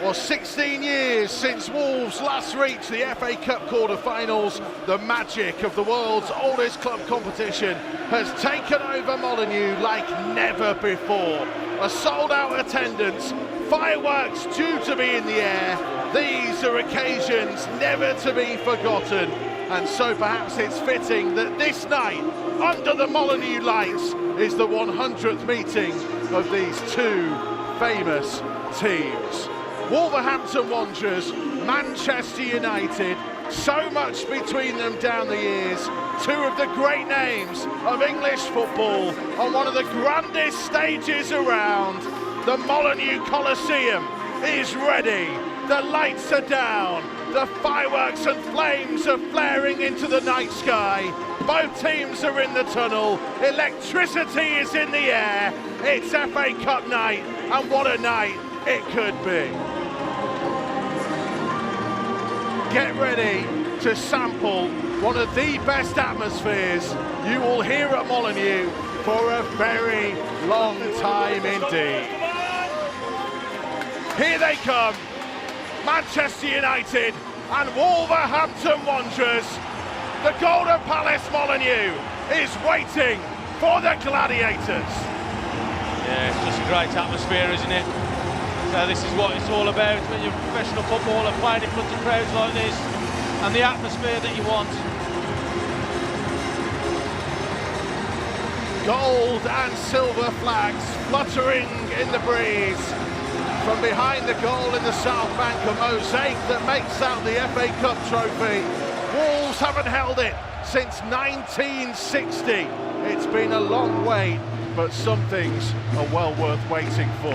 Well, 16 years since Wolves last reached the FA Cup quarter-finals, the magic of the world's oldest club competition has taken over Molineux like never before. A sold-out attendance, fireworks due to be in the air. These are occasions never to be forgotten, and so perhaps it's fitting that this night, under the Molineux lights, is the 100th meeting of these two famous teams. Wolverhampton Wanderers, Manchester United, so much between them down the years. Two of the great names of English football on one of the grandest stages around. The Molineux Coliseum is ready. The lights are down. The fireworks and flames are flaring into the night sky. Both teams are in the tunnel. Electricity is in the air. It's FA Cup night, and what a night it could be. Get ready to sample one of the best atmospheres you will hear at Molineux for a very long time indeed. Here they come, Manchester United and Wolverhampton Wanderers. The Golden Palace Molineux is waiting for the Gladiators. Yeah, it's just a great atmosphere, isn't it? So this is what it's all about when you're a professional footballer playing in front of crowds like this, and the atmosphere that you want. Gold and silver flags fluttering in the breeze. From behind the goal in the South Bank, a mosaic that makes out the FA Cup trophy. Wolves haven't held it since 1960. It's been a long wait, but some things are well worth waiting for.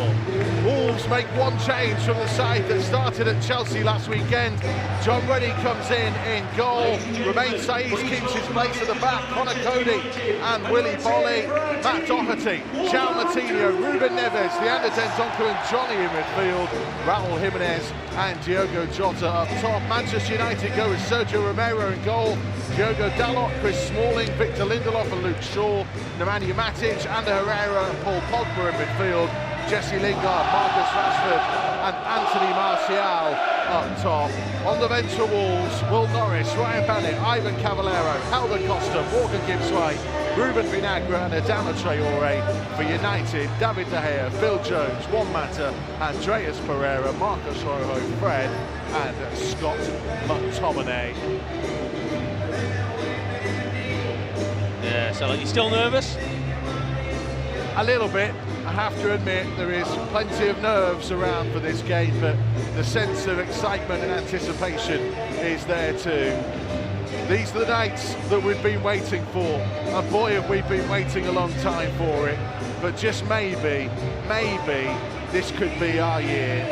Wolves make one change from the side that started at Chelsea last weekend. John Rennie comes in goal. Romain Saiss keeps his place at the back. Coady and Willy Boly. Matt Doherty, Moutinho, Ruben Neves, Leander Dendoncker and Johnny in midfield. Raul Jimenez and Diogo Jota up top. Manchester United go with Sergio Romero in goal. Diogo Dalot, Chris Smalling, Victor Lindelof and Luke Shaw. Nemanja Matic, Ander Herrera and Paul Pogba in midfield. Jesse Lingard, Marcus Rashford and Anthony Martial up top. On the bench for Wolves, Will Norris, Ryan Bennett, Ivan Cavallero, Helder Costa, Morgan Gibbs-White, Ruben Vinagre and Adama Traore. For United, David De Gea, Phil Jones, Juan Mata, Andreas Pereira, Marcus Rojo, Fred and Scott McTominay. Yeah, so you're still nervous? A little bit, I have to admit. There is plenty of nerves around for this game, but the sense of excitement and anticipation is there too. These are the nights that we've been waiting for, and boy have we been waiting a long time for it. But just maybe this could be our year.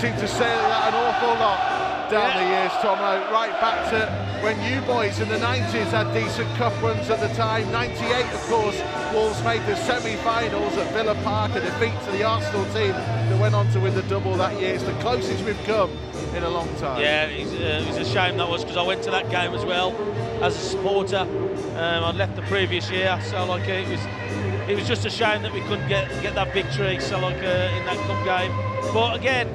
Seem to say that an awful lot down the years, Tomo, right back to when you boys in the 90s had decent cup runs at the time. 98, of course, Wolves made the semi-finals at Villa Park, a defeat to the Arsenal team that went on to win the double that year. It's the closest we've come in a long time. Yeah, it was a shame that was, because I went to that game as well as a supporter. I'd left the previous year, so like it was just a shame that we couldn't get that victory. So like in that cup game, but again,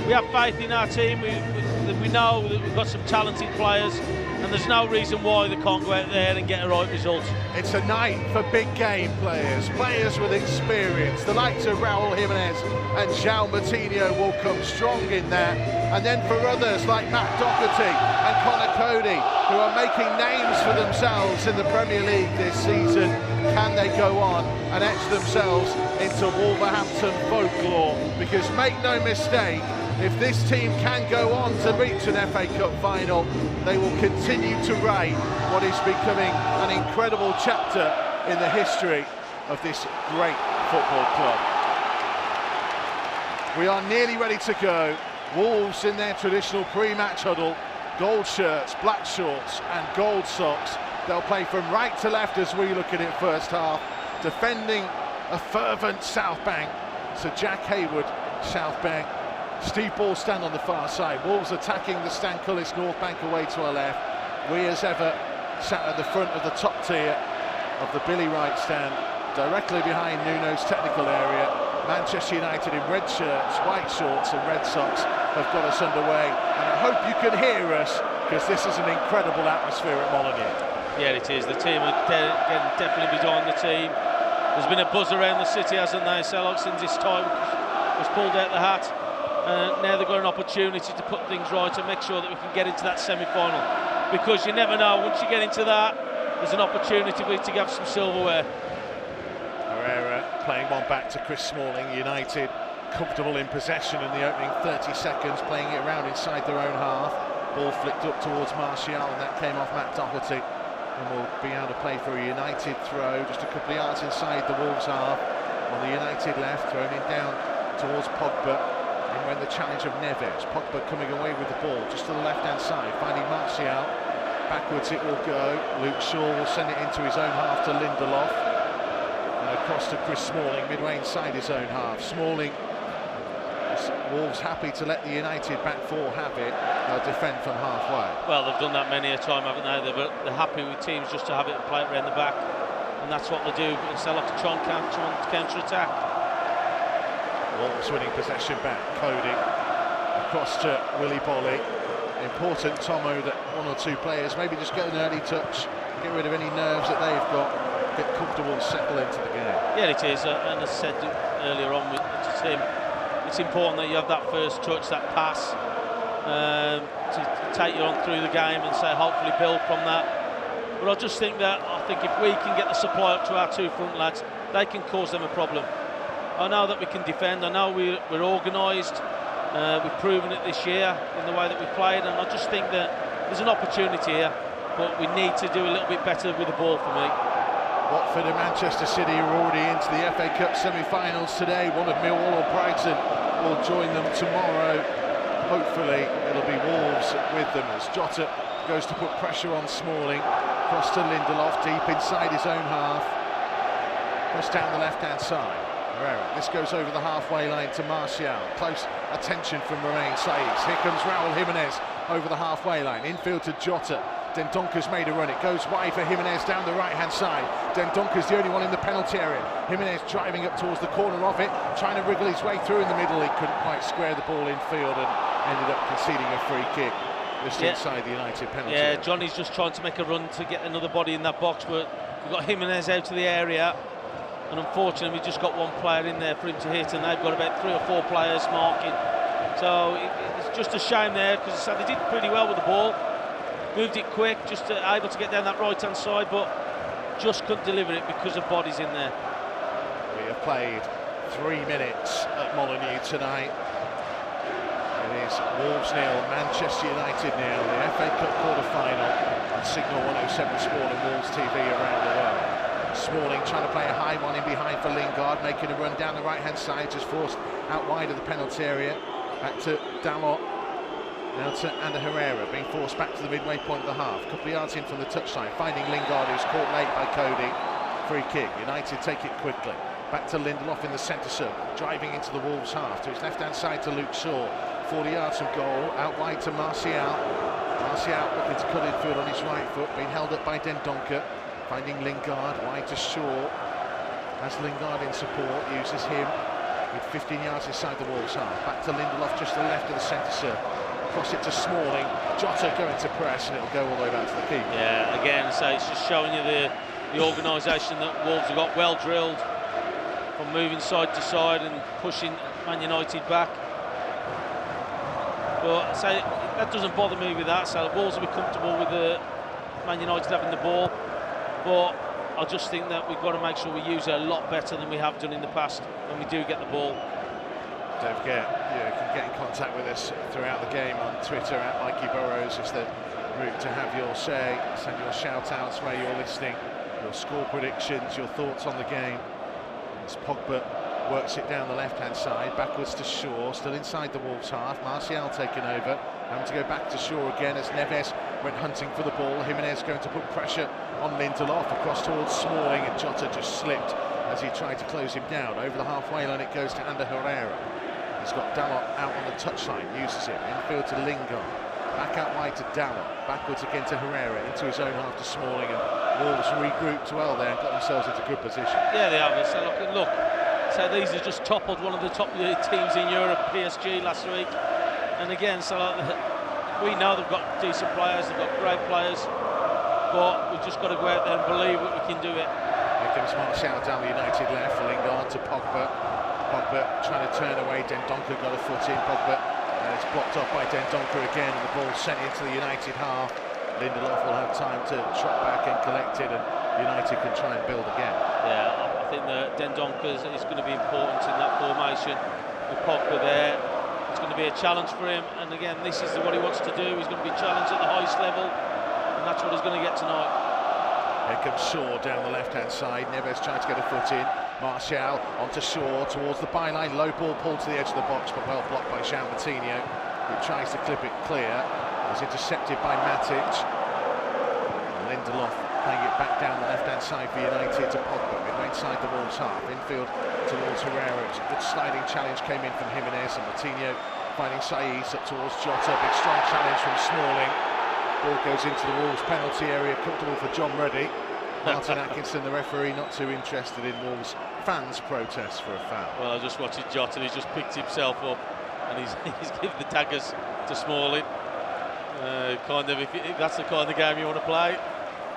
we have faith in our team. We know that we've got some talented players, and there's no reason why they can't go out there and get a right result. It's a night for big game players with experience. The likes of Raul Jimenez and João Moutinho will come strong in there. And then for others like Matt Doherty and Coady, who are making names for themselves in the Premier League this season, can they go on and etch themselves into Wolverhampton folklore? Because make no mistake, if this team can go on to reach an FA Cup final, they will continue to write what is becoming an incredible chapter in the history of this great football club. We are nearly ready to go. Wolves in their traditional pre-match huddle, gold shirts, black shorts and gold socks. They'll play from right to left as we look at it first half, defending a fervent South Bank. So Jack Hayward, South Bank. Steve Ball stand on the far side. Wolves attacking the Stan Cullis North Bank away to our left. We, as ever, sat at the front of the top tier of the Billy Wright stand, directly behind Nuno's technical area. Manchester United in red shirts, white shorts and red socks have got us underway, and I hope you can hear us, because this is an incredible atmosphere at Molineux. Yeah, it is. The team are definitely behind the team. There's been a buzz around the city, hasn't there, Sellock, since this time was pulled out the hat. Now they've got an opportunity to put things right and make sure that we can get into that semi-final, because you never know, once you get into that, there's an opportunity for you to get some silverware. Playing one back to Chris Smalling. United comfortable in possession in the opening 30 seconds, playing it around inside their own half. Ball flicked up towards Marcal, and that came off Matt Doherty, and will be able to play for a United throw just a couple of yards inside the Wolves half. On the United left, thrown in down towards Pogba, and when the challenge of Neves. Pogba coming away with the ball just to the left hand side, finding Marcal. Backwards it will go. Luke Shaw will send it into his own half to Lindelof. Across to Chris Smalling, midway inside his own half. Smalling, Wolves happy to let the United back four have it. They'll defend from halfway. Well, they've done that many a time, haven't they? They're happy with teams just to have it and play it around the back, and that's what they do. Instead of try and counter-attack. Wolves winning possession back. Coady across to Willy Bolly. Important, Tomo, that one or two players maybe just get an early touch, get rid of any nerves that they've got, get comfortable and settle into the game. Yeah, it is, and as I said earlier on to Tim, it's important that you have that first touch, that pass, to take you on through the game and say hopefully build from that. But I just think if we can get the supply up to our two front lads, they can cause them a problem. I know that we can defend, I know we're organised, we've proven it this year in the way that we've played, and I just think that there's an opportunity here, but we need to do a little bit better with the ball for me. Watford and Manchester City are already into the FA Cup semi-finals today. One of Millwall or Brighton will join them tomorrow. Hopefully it'll be Wolves with them as Jota goes to put pressure on Smalling. Cross to Lindelof, deep inside his own half. Cross down the left-hand side. This goes over the halfway line to Marcal. Close attention from Saiss. Here comes Raúl Jimenez over the halfway line. Infield to Jota. Dendonker's made a run. It goes wide for Jimenez down the right-hand side. Dendonker's the only one in the penalty area. Jimenez driving up towards the corner of it, trying to wriggle his way through in the middle. He couldn't quite square the ball infield and ended up conceding a free kick just inside the United penalty area. Johnny's just trying to make a run to get another body in that box, but we've got Jimenez out of the area, and unfortunately we've just got one player in there for him to hit, and they've got about 3 or 4 players marking. So it's just a shame there, because they did pretty well with the ball. Moved it quick, just able to get down that right-hand side, but just couldn't deliver it because of bodies in there. We have played 3 minutes at Molineux tonight. It is Wolves 0, Manchester United 0, the FA Cup quarter-final on Signal 107 Sport and Wolves TV around the world. Smalling trying to play a high one in behind for Lingard, making a run down the right-hand side, just forced out wide of the penalty area. Back to Dalot. Now to Ander Herrera, being forced back to the midway point of the half. A couple of yards in from the touchline, finding Lingard, who's caught late by Coady. Free kick. United take it quickly. Back to Lindelof in the centre circle, driving into the Wolves half. To his left-hand side to Luke Shaw. 40 yards from goal, out wide to Marcal. Marcal looking to cut infield on his right foot, being held up by Dendonker. Finding Lingard, wide to Shaw. Has Lingard in support, uses him with 15 yards inside the Wolves half. Back to Lindelof, just to the left of the centre circle. Cross it to Smalling, Jota going to press, and it'll go all the way back to the keeper. Yeah, again, so it's just showing you the organisation that Wolves have got, well drilled from moving side to side and pushing Man United back. But so that doesn't bother me with that. So Wolves will be comfortable with the Man United having the ball, but I just think that we've got to make sure we use it a lot better than we have done in the past when we do get the ball. Don't forget, you can get in contact with us throughout the game on Twitter at Mikey Burrows. Is the route to have your say. Send your shout-outs where you're listening, your score predictions, your thoughts on the game. As Pogba works it down the left-hand side, backwards to Shaw, still inside the Wolves half. Marcal taken over, having to go back to Shaw again as Neves went hunting for the ball. Jimenez going to put pressure on Lindelof, across towards Smalling, and Jota just slipped as he tried to close him down. Over the halfway line it goes to Ander Herrera. He's got Dalot out on the touchline, uses it, infield to Lingard, back out wide to Dalot, backwards again to Herrera, into his own half to Smalling, and Wolves regrouped well there and got themselves into good position. Yeah, they have. So look, So these have just toppled one of the top teams in Europe, PSG, last week. And again, so we know they've got decent players, they've got great players, but we've just got to go out there and believe that we can do it. Here comes Marcal down the United left, Lingard to Pogba. Pogba trying to turn away, Dendoncker got a foot in, Pogba, and it's blocked off by Dendoncker again, and the ball sent into the United half. Lindelof will have time to trot back and collect it, and United can try and build again. Yeah, I think that Dendoncker is going to be important in that formation. With Pogba there, it's going to be a challenge for him, and again, this is what he wants to do. He's going to be challenged at the highest level, and that's what he's going to get tonight. Here comes Shaw down the left-hand side. Neves trying to get a foot in. Marcal onto Shaw towards the byline. Low ball pulled to the edge of the box, but well blocked by Moutinho, who tries to clip it clear. Is intercepted by Matic. Lindelof playing it back down the left-hand side for United to Pogba, midway inside the Wolves half. Infield towards Herrera. It was a good sliding challenge came in from Jimenez, and Moutinho finding Saiss up towards Jota. Big strong challenge from Smalling. Ball goes into the Wolves penalty area, comfortable for John Ruddy. Martin Atkinson, the referee, not too interested in Wolves fans' protests for a foul. Well, I just watched Jota, he's just picked himself up and he's given the daggers to Smalling. Kind of, if that's the kind of game you want to play,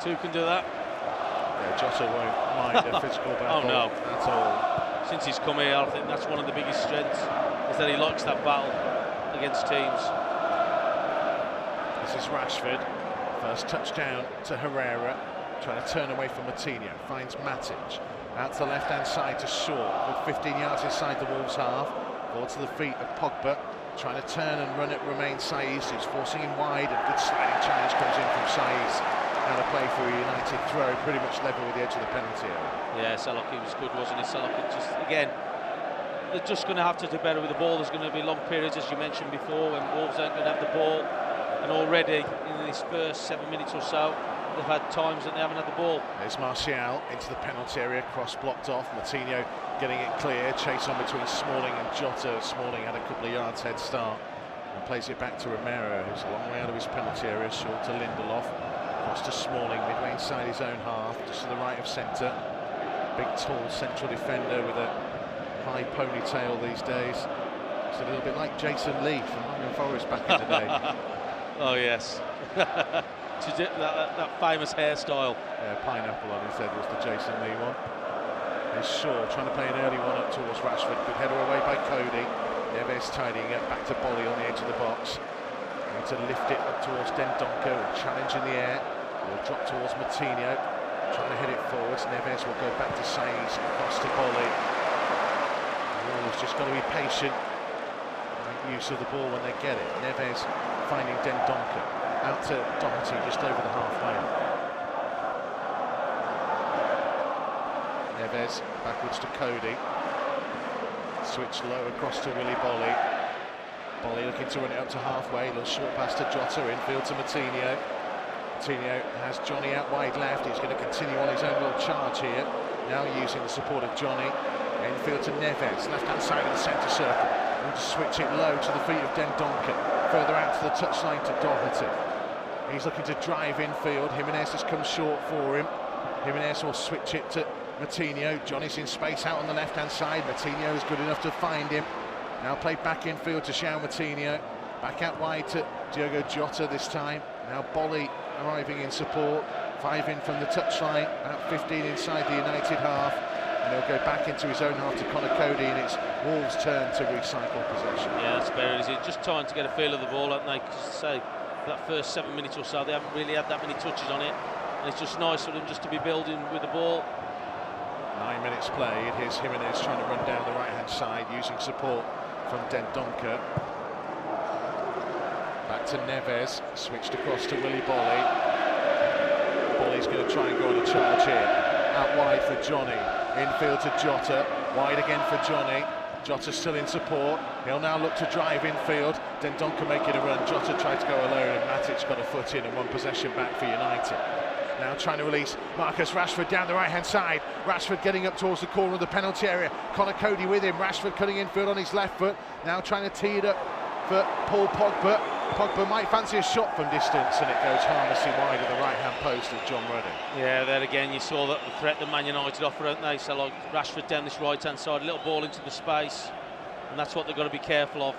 two can do that. Yeah, Jota won't mind a physical battle at all. Since he's come here, I think that's one of the biggest strengths, is that he likes that battle against teams. This is Rashford, first touchdown to Herrera, trying to turn away from Moutinho, finds Matic, out to the left-hand side to Shaw, with 15 yards inside the Wolves half, ball to the feet of Pogba, trying to turn and run it remains Saiss, who's forcing him wide, and good sliding challenge comes in from Saiss. Now to play for a United throw, pretty much level with the edge of the penalty area. Yeah, Salaki was good, wasn't he? Salaki just, again, they're just going to have to do better with the ball. There's going to be long periods, as you mentioned before, when Wolves aren't going to have the ball. And already in this first 7 minutes or so, they've had times that they haven't had the ball. There's Marcal into the penalty area, cross blocked off. Moutinho getting it clear, chase on between Smalling and Jota. Smalling had a couple of yards head start and plays it back to Romero, who's a long way out of his penalty area, short to Lindelof. Cross to Smalling, midway inside his own half, just to the right of centre. Big, tall central defender with a high ponytail these days. It's a little bit like Jason Lee from Nottingham Forest back in the day. Oh yes, that famous hairstyle. Yeah, pineapple on his head was the Jason Lee one. There's Shaw trying to play an early one up towards Rashford. Good header away by Coady. Neves tidying it back to Bolly on the edge of the box. Need to lift it up towards Dendoncker. Challenge in the air. Will drop towards Moutinho. Trying to hit it forwards. Neves will go back to Saiss. Across to Bolly. Wolves just got to be patient. Make use of the ball when they get it. Neves finding Dendoncker, out to Doherty just over the halfway. Neves backwards to Coady, switch low across to Willy Bolly. Bolly looking to run it up to halfway, little short pass to Jota, infield to Moutinho. Moutinho has Johnny out wide left, he's going to continue on his own little charge here, now using the support of Johnny. Infield to Neves, left hand side of the centre circle. To switch it low to the feet of Dendoncker, further out to the touchline to Doherty. He's looking to drive infield. Jimenez has come short for him. Jimenez will switch it to Moutinho. Johnny's in space out on the left hand side. Moutinho is good enough to find him. Now played back infield to Moutinho. Back out wide to Diogo Jota this time. Now Bolly arriving in support. 5 in from the touchline, about 15 inside the United half. And he'll go back into his own half to Coady, and it's Wolves' turn to recycle possession. Yeah, that's better. Is it just trying to get a feel of the ball, haven't they? Because say that first 7 minutes or so, they haven't really had that many touches on it, and it's just nice for them just to be building with the ball. 9 minutes played. Here's Jimenez trying to run down the right-hand side using support from Dendoncker. Back to Neves, switched across to Willy Bolly. Bolly's going to try and go on a charge here. Out wide for Johnny. Infield to Jota, wide again for Johnny. Jota still in support. He'll now look to drive infield. Dendoncker making a run. Jota tried to go alone, and Matic's got a foot in, and one possession back for United. Now trying to release Marcus Rashford down the right-hand side. Rashford getting up towards the corner of the penalty area. Coady with him. Rashford cutting infield on his left foot. Now trying to tee it up for Paul Pogba. Pogba might fancy a shot from distance, and it goes harmlessly wide of the right-hand post of John Ruddy. Yeah, there again you saw that the threat that Man United offer, don't they? So like Rashford down this right-hand side, a little ball into the space, and that's what they've got to be careful of.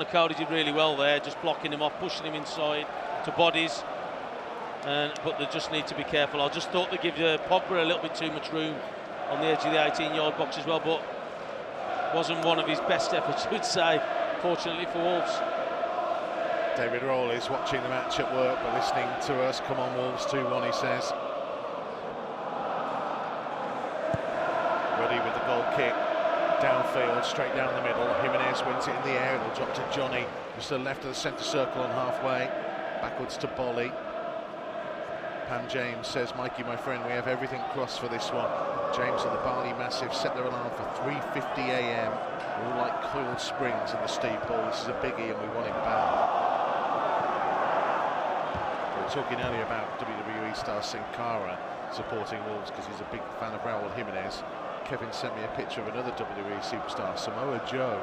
Coady did really well there, just blocking him off, pushing him inside to bodies, but they just need to be careful. I just thought they give Pogba a little bit too much room on the edge of the 18-yard box as well, but wasn't one of his best efforts, I would say, fortunately for Wolves. David Roll is watching the match at work but listening to us. Come on Wolves, 2-1 he says. Ruddy with the goal kick, downfield, straight down the middle. Jimenez wins it in the air, it'll drop to Johnny, just to the left of the centre circle on halfway, backwards to Bolly. Pam James says, Mikey, my friend, we have everything crossed for this one. James and the Barley Massive set their alarm for 3:50 AM. All like coiled springs in the Steve Ball. This is a biggie and we want him bad. We were talking earlier about WWE star Sin Cara supporting Wolves because he's a big fan of Raul Jimenez. Kevin sent me a picture of another WWE superstar, Samoa Joe,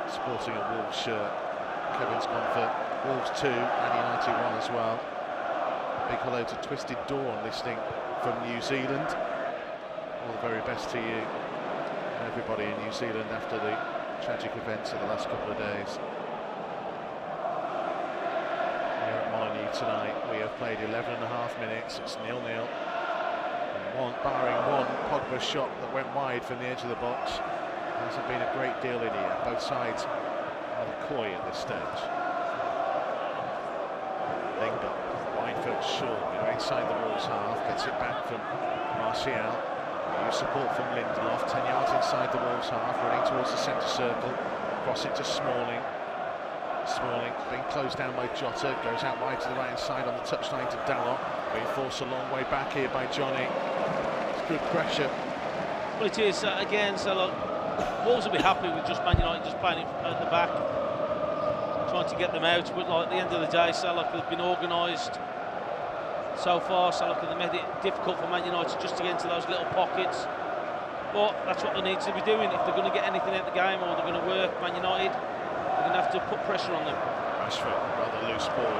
sporting a Wolves shirt. Kevin's gone for Wolves 2, Man United 1 as well. Big hello to Twisted Dawn listening from New Zealand. All the very best to you and everybody in New Zealand after the tragic events of the last couple of days. Here at Molineux tonight, we have played 11.5 minutes, it's 0-0. Barring one Pogba shot that went wide from the edge of the box. There hasn't been a great deal in here. Both sides rather coy at this stage. Lingard, Winefield Shaw, inside the Wolves half, gets it back from Martial. New support from Lindelof, 10 yards inside the Wolves half, running towards the centre circle. Cross it to Smalling. Smalling being closed down by Jota, goes out wide to the right-hand side on the touchline to Dalot. Being forced a long way back here by Johnny. It's good pressure. Well, it is, again, so look, Wolves will be happy with just Man United just playing it at the back, trying to get them out, but like, at the end of the day, so like, they've been organised so far, so like, they made it difficult for Man United just to get into those little pockets. But that's what they need to be doing if they're going to get anything out of the game, or they're going to work Man United. They're going to have to put pressure on them. Rashford, rather loose ball.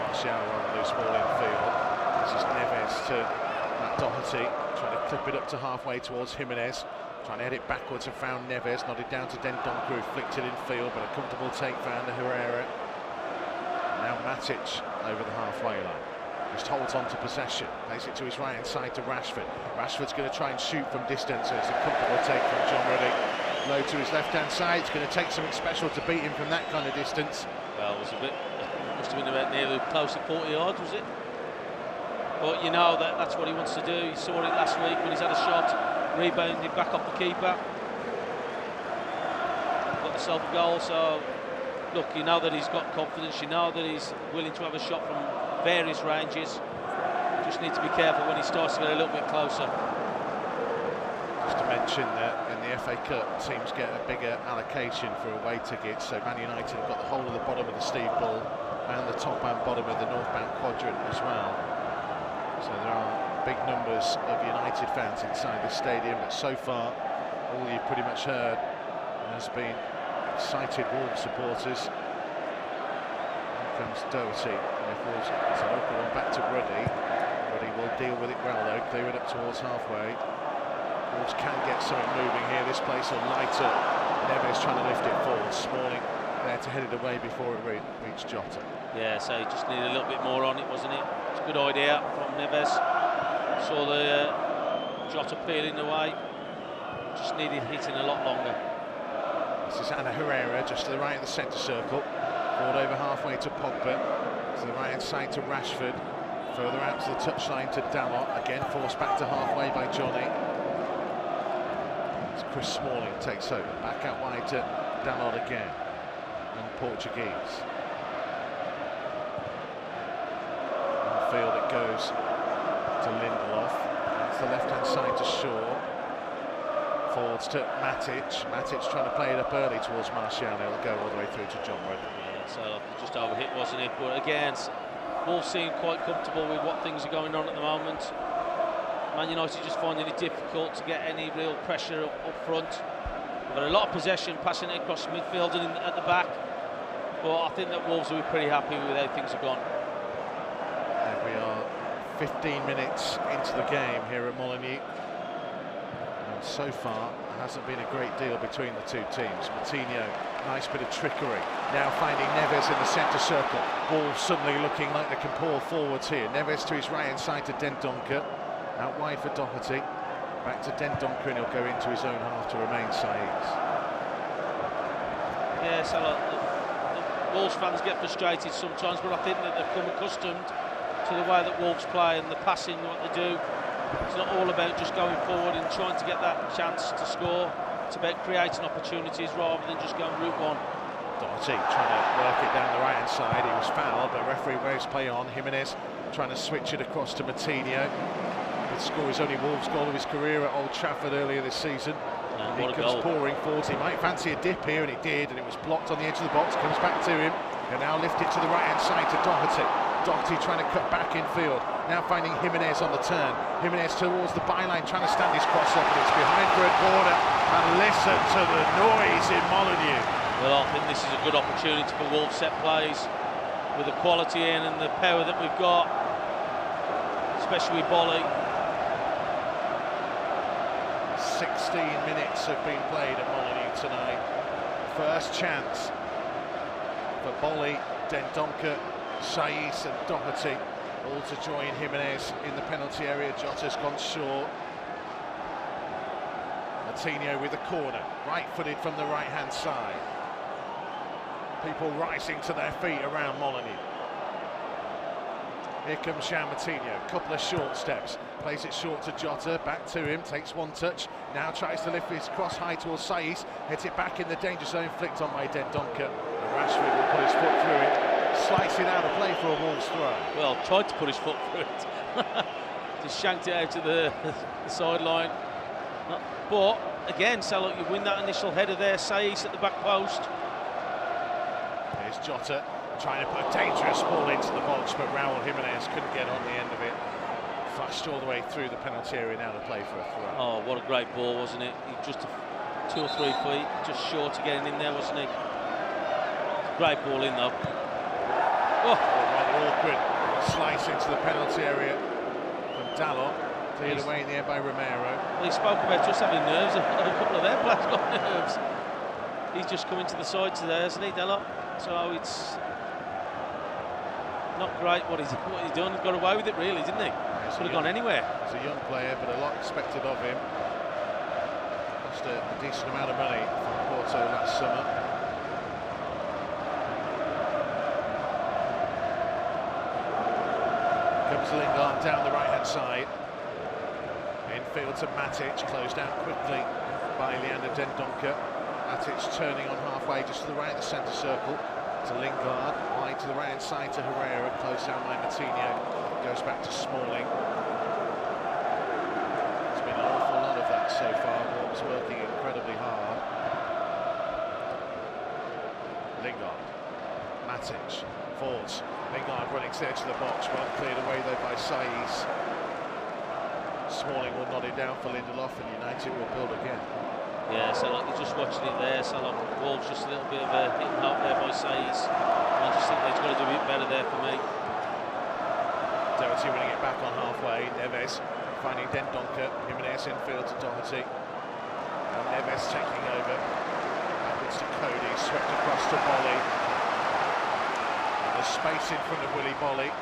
Martial, rather loose ball in field. This is Neves to Matt Doherty, trying to clip it up to halfway towards Jimenez. Trying to head it backwards and found Neves, nodded down to Dendoncker, who flicked it in field, but a comfortable take for Ander Herrera. Now Matic over the halfway line. Just holds on to possession, plays it to his right-hand side to Rashford. Rashford's going to try and shoot from distance, so it's a comfortable take from John Ruddy. Low to his left-hand side, it's going to take something special to beat him from that kind of distance. Well, it was a bit, must have been about nearly close to 40 yards, was it? But you know that's what he wants to do. You saw it last week when he's had a shot, rebounded back off the keeper, got himself a goal. So look, you know that he's got confidence, you know that he's willing to have a shot from various ranges. Just need to be careful when he starts to get a little bit closer. Just to mention that in the FA Cup, teams get a bigger allocation for away tickets, so Man United have got the whole of the bottom of the Steve Ball and the top and bottom of the northbound quadrant as well. So there are big numbers of United fans inside the stadium, but so far all you've pretty much heard has been excited Wolves supporters. Here comes Doherty, and if Wolves, it's an awkward one back to Ruddy. Ruddy will deal with it well though, clear it up towards halfway. Wolves can get something moving here. This place will light up. Neves trying to lift it forward. Smalling there to head it away before it reached Jota. Yeah, so he just needed a little bit more on it, wasn't it? It's a good idea from Neves. Saw the Jota peeling away. Just needed hitting a lot longer. This is Ander Herrera just to the right of the centre circle. Forward over halfway to Pogba. To the right hand side to Rashford. Further out to the touchline to Dalot. Again forced back to halfway by Johnny. Chris Smalling takes over, back out wide to Dalot again, and Portuguese. On field it goes to Lindelof, that's the left-hand side to Shaw. Forwards to Matic. Matic trying to play it up early towards Martial, it'll go all the way through to John Ruddy. Yeah, so just overhit, wasn't it? But again, Wolves seem quite comfortable with what things are going on at the moment. Man United just finding it difficult to get any real pressure up front. We've got a lot of possession, passing it across midfield and at the back. But I think that Wolves will be pretty happy with how things have gone. And we are 15 minutes into the game here at Molineux. And so far, there hasn't been a great deal between the two teams. Moutinho, nice bit of trickery. Now finding Neves in the centre circle. Wolves suddenly looking like they can pour forwards here. Neves to his right-hand side to Dendoncker. Out wide for Doherty. Back to Dendoncker, and he'll go into his own half to remain Saiss. Yeah, so the Wolves fans get frustrated sometimes, but I think that they've come accustomed to the way that Wolves play and the passing, what they do. It's not all about just going forward and trying to get that chance to score. It's about creating opportunities rather than just going route one. Doherty trying to work it down the right-hand side. He was fouled, but referee waves play on. Jimenez trying to switch it across to Moutinho. He'd score his only Wolves goal of his career at Old Trafford earlier this season. He comes pouring forward. He might fancy a dip here, and he did, and it was blocked on the edge of the box. Comes back to him, and now lift it to the right-hand side to Doherty. Doherty trying to cut back in field. Now finding Jimenez on the turn. Jimenez towards the byline, trying to stand his cross up, but it's behind for a corner. And listen to the noise in Molineux. Well, I think this is a good opportunity for Wolves set plays with the quality in and the power that we've got, especially with Bolly. 16 minutes have been played at Molineux tonight. First chance for Bolly, Dendoncker, Saiss and Doherty, all to join Jimenez in the penalty area. Jota's gone short. Moutinho with the corner, right-footed from the right-hand side. People rising to their feet around Molineux. Here comes Moutinho, couple of short steps, plays it short to Jota, back to him, takes one touch, now tries to lift his cross high towards Saiss, hits it back in the danger zone, flicked on by Dendoncker, and Rashford will put his foot through it, slice it out of play for a Wolves throw. Well, tried to put his foot through it, just shanked it out to the sideline. But again, so look, you win that initial header there, Saiss at the back post. Here's Jota, trying to put a dangerous ball into the box, but Raúl Jimenez couldn't get on the end of it. Flashed all the way through the penalty area, now to play for a throw. Oh, what a great ball, wasn't it? He just 2 or 3 feet, just short of getting in there, wasn't he? Great ball in though. Oh, rather awkward slice into the penalty area from Dalot, cleared away in the air by Romero. Well, he spoke about just having nerves. A couple of their players got nerves. He's just coming to the side today, hasn't he, Dalot? So it's not great what he's done. He got away with it, really, didn't he? Could have gone anywhere. He's a young player, but a lot expected of him. Cost a decent amount of money from Porto last summer. Comes Lingard down the right-hand side. Infield to Matic, closed out quickly by Leander Dendoncker. Matic turning on halfway, just to the right of the centre circle. To Lingard, wide to the right-hand side to Herrera, closed down by Moutinho. Goes back to Smalling. There's been an awful lot of that so far. Wolves working incredibly hard. Lingard, Matic, forwards. Lingard running to the edge of the box, well cleared away though by Saiss. Smalling will nod it down for Lindelof, and United will build again. Yeah, so like you're just watching it there, so like Wolves just a little bit of a hit and help there by Saiss. I just think they've got to do a bit better there for me. Doherty winning it back on halfway. Neves finding Dendoncker. Jimenez infield to Doherty. And Neves taking over. Backwards to Coady, swept across to Bolly. And there's space in front of Willy Bolly.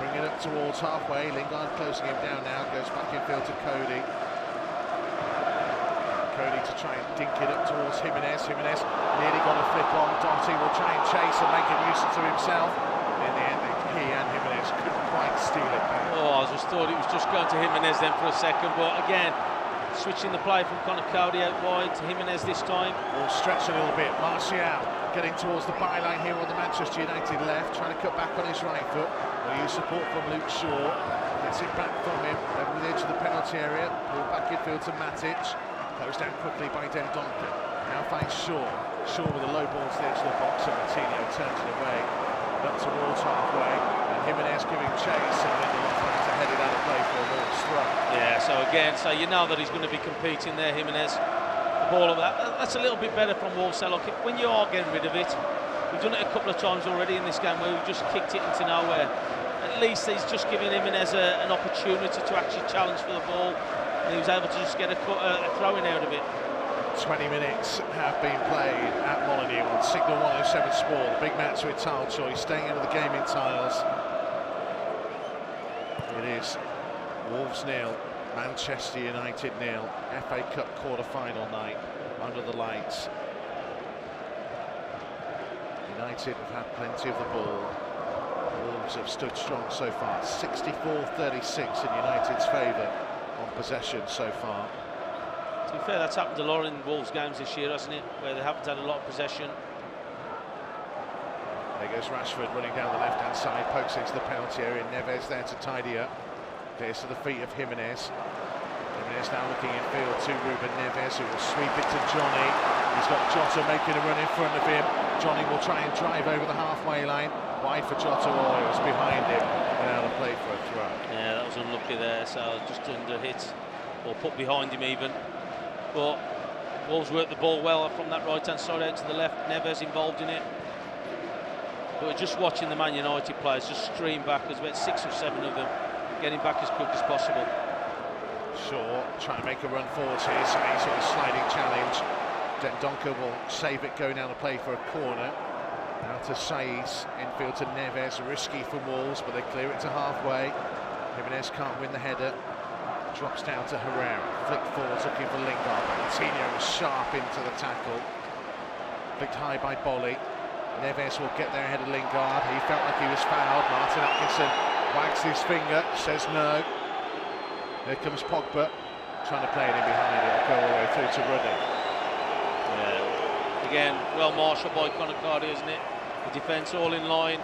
Bring it up towards halfway. Lingard closing him down now. Goes back infield to Coady. Coady to try and dink it up towards Jimenez. Jimenez nearly got a flick on. Doherty will try and chase and make a nuisance of himself. In the end, he and Jimenez couldn't quite steal it back. Oh, I just thought it was just going to Jimenez then for a second, but again, switching the play from Conor Coady out wide to Jimenez this time. Will stretch a little bit. Marcal getting towards the byline here on the Manchester United left, trying to cut back on his right foot. Will use support from Luke Shaw. Gets it back from him, over the edge of the penalty area. Pulled back infield to Matic. Closed down quickly by Dendoncker. Now finds Shaw. Shaw with a low ball to the edge of the box, and Moutinho turns it away. Up towards halfway, and Jimenez giving chase, and Lindelof trying to head it out of play for a Wolves throw. Yeah, so again, so you know that he's going to be competing there, Jimenez. The ball of that's a little bit better from Wolves. So look, when you are getting rid of it, We've done it a couple of times already in this game where we've just kicked it into nowhere. At least he's just giving Jimenez an opportunity to actually challenge for the ball, and he was able to just get a throw-in out of it. 20 minutes have been played at Moutinho on Signal 107 Sport. The big match with tile choice, staying into the game in tiles. It is Wolves 0, Manchester United 0. FA Cup quarter-final night under the lights. United have had plenty of the ball. Wolves have stood strong so far. 64-36 in United's favour on possession so far. To be fair, that's happened a lot in Wolves games this year, hasn't it? Where they haven't had a lot of possession. There goes Rashford running down the left-hand side, pokes into the penalty area. Neves there to tidy up. Clears to the feet of Jimenez. Jimenez now looking in field to Ruben Neves, who will sweep it to Johnny. He's got Jota making a run in front of him. Johnny will try and drive over the halfway line. Wide for Jota, oh, it was behind him and out of play for a throw. Yeah, that was unlucky there, so just under hit, or put behind him even. But Wolves worked the ball well from that right-hand side out to the left. Neves involved in it. But we're just watching the Man United players just stream back. There's about 6 or 7 of them getting back as quick as possible. Shaw trying to make a run forward here, so he's sort of sliding challenge. Dendoncker will save it, going down to play for a corner. Now to Saiss, infield to Neves, risky for Wolves, but they clear it to halfway. Jimenez can't win the header. Drops down to Herrera, flick forward looking for Lingard. Moutinho was sharp into the tackle. Flicked high by Bolly. Neves will get there ahead of Lingard. He felt like he was fouled. Martin Atkinson wags his finger, says no. Here comes Pogba, trying to play it in behind it, go all the way through to Ruddy. Yeah. Again, well marshalled by Coady, isn't it? The defence all in line.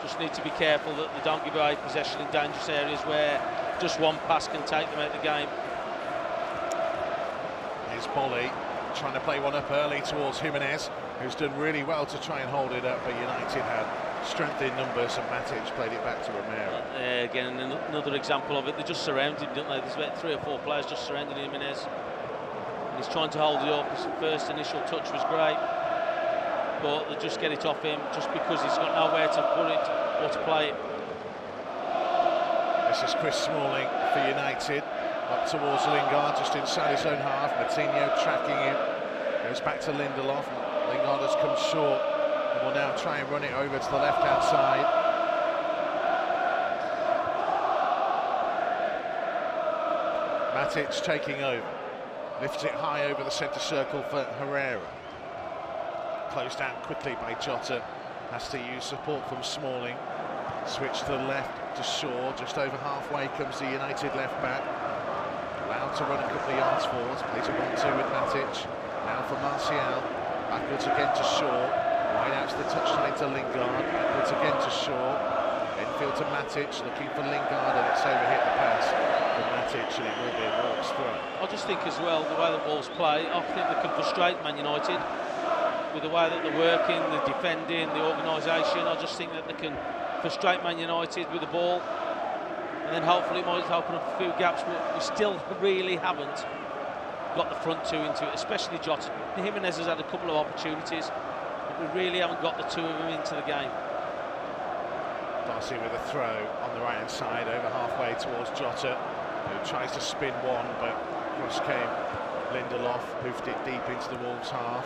Just need to be careful that they don't give away possession in dangerous areas where just one pass can take them out of the game. Here's Bolly trying to play one up early towards Jimenez, who's done really well to try and hold it up, but United had strength in numbers and Matic played it back to Romero. Again, another example of it. They just surrounded him, don't they? There's about 3 or 4 players just surrounding Jimenez. And he's trying to hold it up. His first initial touch was great, but they just get it off him just because he's got nowhere to put it or to play it. This is Chris Smalling for United, up towards Lingard, just inside his own half. Moutinho tracking him, goes back to Lindelof. Lingard has come short and will now try and run it over to the left-hand side. Matic taking over, lifts it high over the centre circle for Herrera. Closed down quickly by Jota, has to use support from Smalling. Switch to the left to Shaw, just over halfway comes the United left back. Allowed to run a couple of yards forward, plays a 1-2 with Matic. Now for Marcal, backwards again to Shaw. Wide out to the touchline to Lingard, backwards again to Shaw. Infield to Matic, looking for Lingard, and it's overhit the pass for Matic, and it will be a Wolves throw. I just think as well, the way the Wolves play, I think they can frustrate Man United with the way that they're working, the defending, the organisation. I just think that they can frustrate Man United with the ball, and then hopefully it might open up a few gaps, but we still really haven't got the front two into it, especially Jota. Jimenez has had a couple of opportunities, but we really haven't got the two of them into the game. Darcy with a throw on the right-hand side, over halfway towards Jota, who tries to spin one, but cross came Lindelof, hoofed it deep into the Wolves' half.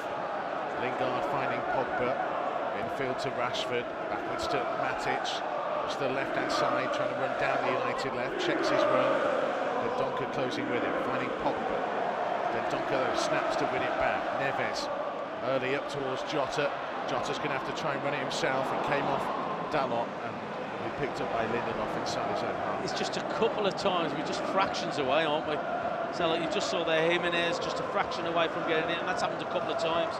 Lingard finding Pogba, infield to Rashford, backwards to Matic, just the left-hand side, trying to run down the United left, checks his run. Dendoncker closing with him, finding Pogba. Dendoncker though snaps to win it back. Neves early up towards Jota. Jota's going to have to try and run it himself. It came off Dalot and we picked up by Lindelof inside his own half. It's just a couple of times, we're just fractions away, aren't we? So like you just saw there, Jimenez just a fraction away from getting it, and that's happened a couple of times.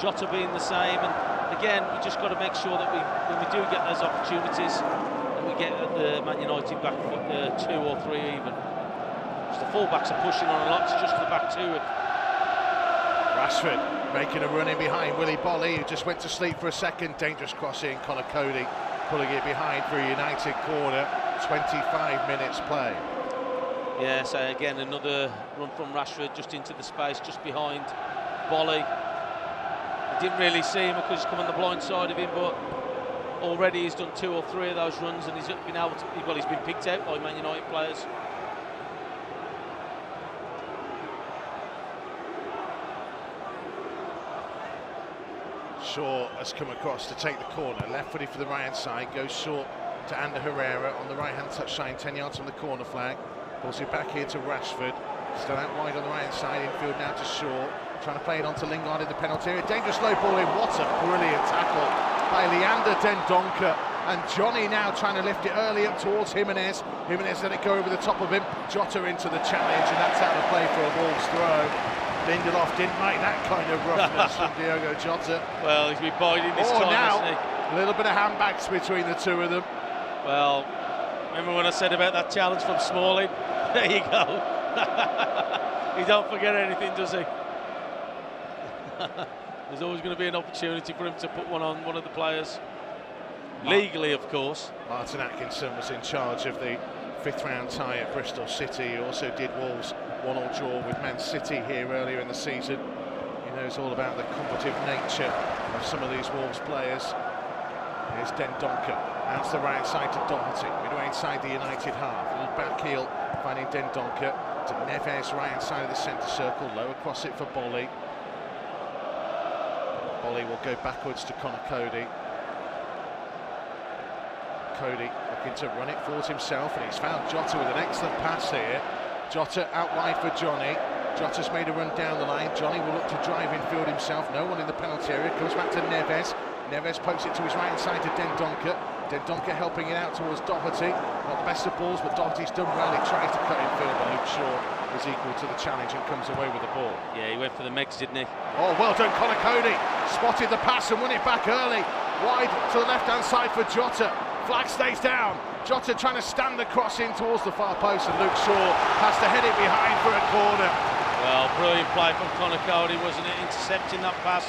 Jota being the same, and again, we just got to make sure that when we do get those opportunities, that we get the Man United back 2 or 3 even. Just the full-backs are pushing on a lot, it's just the back 2. Rashford making a run in behind Willy Bolly, who just went to sleep for a second. Dangerous crossing, Coady pulling it behind for a United corner. 25 minutes play. Yeah, so again, another run from Rashford just into the space, just behind Bolly. Didn't really see him because he's come on the blind side of him, but already he's done 2 or 3 of those runs, and he's been able to, well, he's been picked out by Man United players. Shaw has come across to take the corner, left footed for the right hand side, goes short to Ander Herrera on the right hand touchline, 10 yards from the corner flag, pulls it back here to Rashford, still out wide on the right hand side, infield now to Shaw, trying to play it onto Lingard in the penalty area, dangerous low ball in, what a brilliant tackle by Leander Dendoncker, and Johnny now trying to lift it early up towards Jimenez, Jimenez let it go over the top of him, Jota into the challenge, and that's out of play for a Wolves throw. Lindelof didn't like that kind of roughness from Diogo Jota. Well, he's been biding this time, now, hasn't he? A little bit of handbags between the two of them. Well, remember when I said about that challenge from Smalling? There you go. He don't forget anything, does he? There's always going to be an opportunity for him to put one on one of the players. Legally, of course. Martin Atkinson was in charge of the 5th round tie at Bristol City. He also did Wolves 1-1 draw with Man City here earlier in the season. He knows all about the competitive nature of some of these Wolves players. Here's Dendoncker, out to the right side to Doherty, midway inside the United half. A little back heel, finding Dendoncker to Neves, right hand side of the centre circle, low across it for Bolly. Bolly will go backwards to Connor Coady. Coady looking to run it forward himself, and he's found Jota with an excellent pass here. Jota out wide for Johnny. Jota's made a run down the line. Johnny will look to drive infield himself. No one in the penalty area. Comes back to Neves. Neves pokes it to his right hand side to Dendoncker. Dendoncker helping it out towards Doherty. Not the best of balls, but Doherty's done well. He tries to cut infield, but Luke Shaw is equal to the challenge and comes away with the ball. Yeah, he went for the Megs, didn't he? Oh, well done, Connor Coady. Spotted the pass and won it back early. Wide to the left hand side for Jota. Flag stays down. Jota trying to stand the cross in towards the far post, and Luke Shaw has to head it behind for a corner. Well, brilliant play from Connor Coady, wasn't it? Intercepting that pass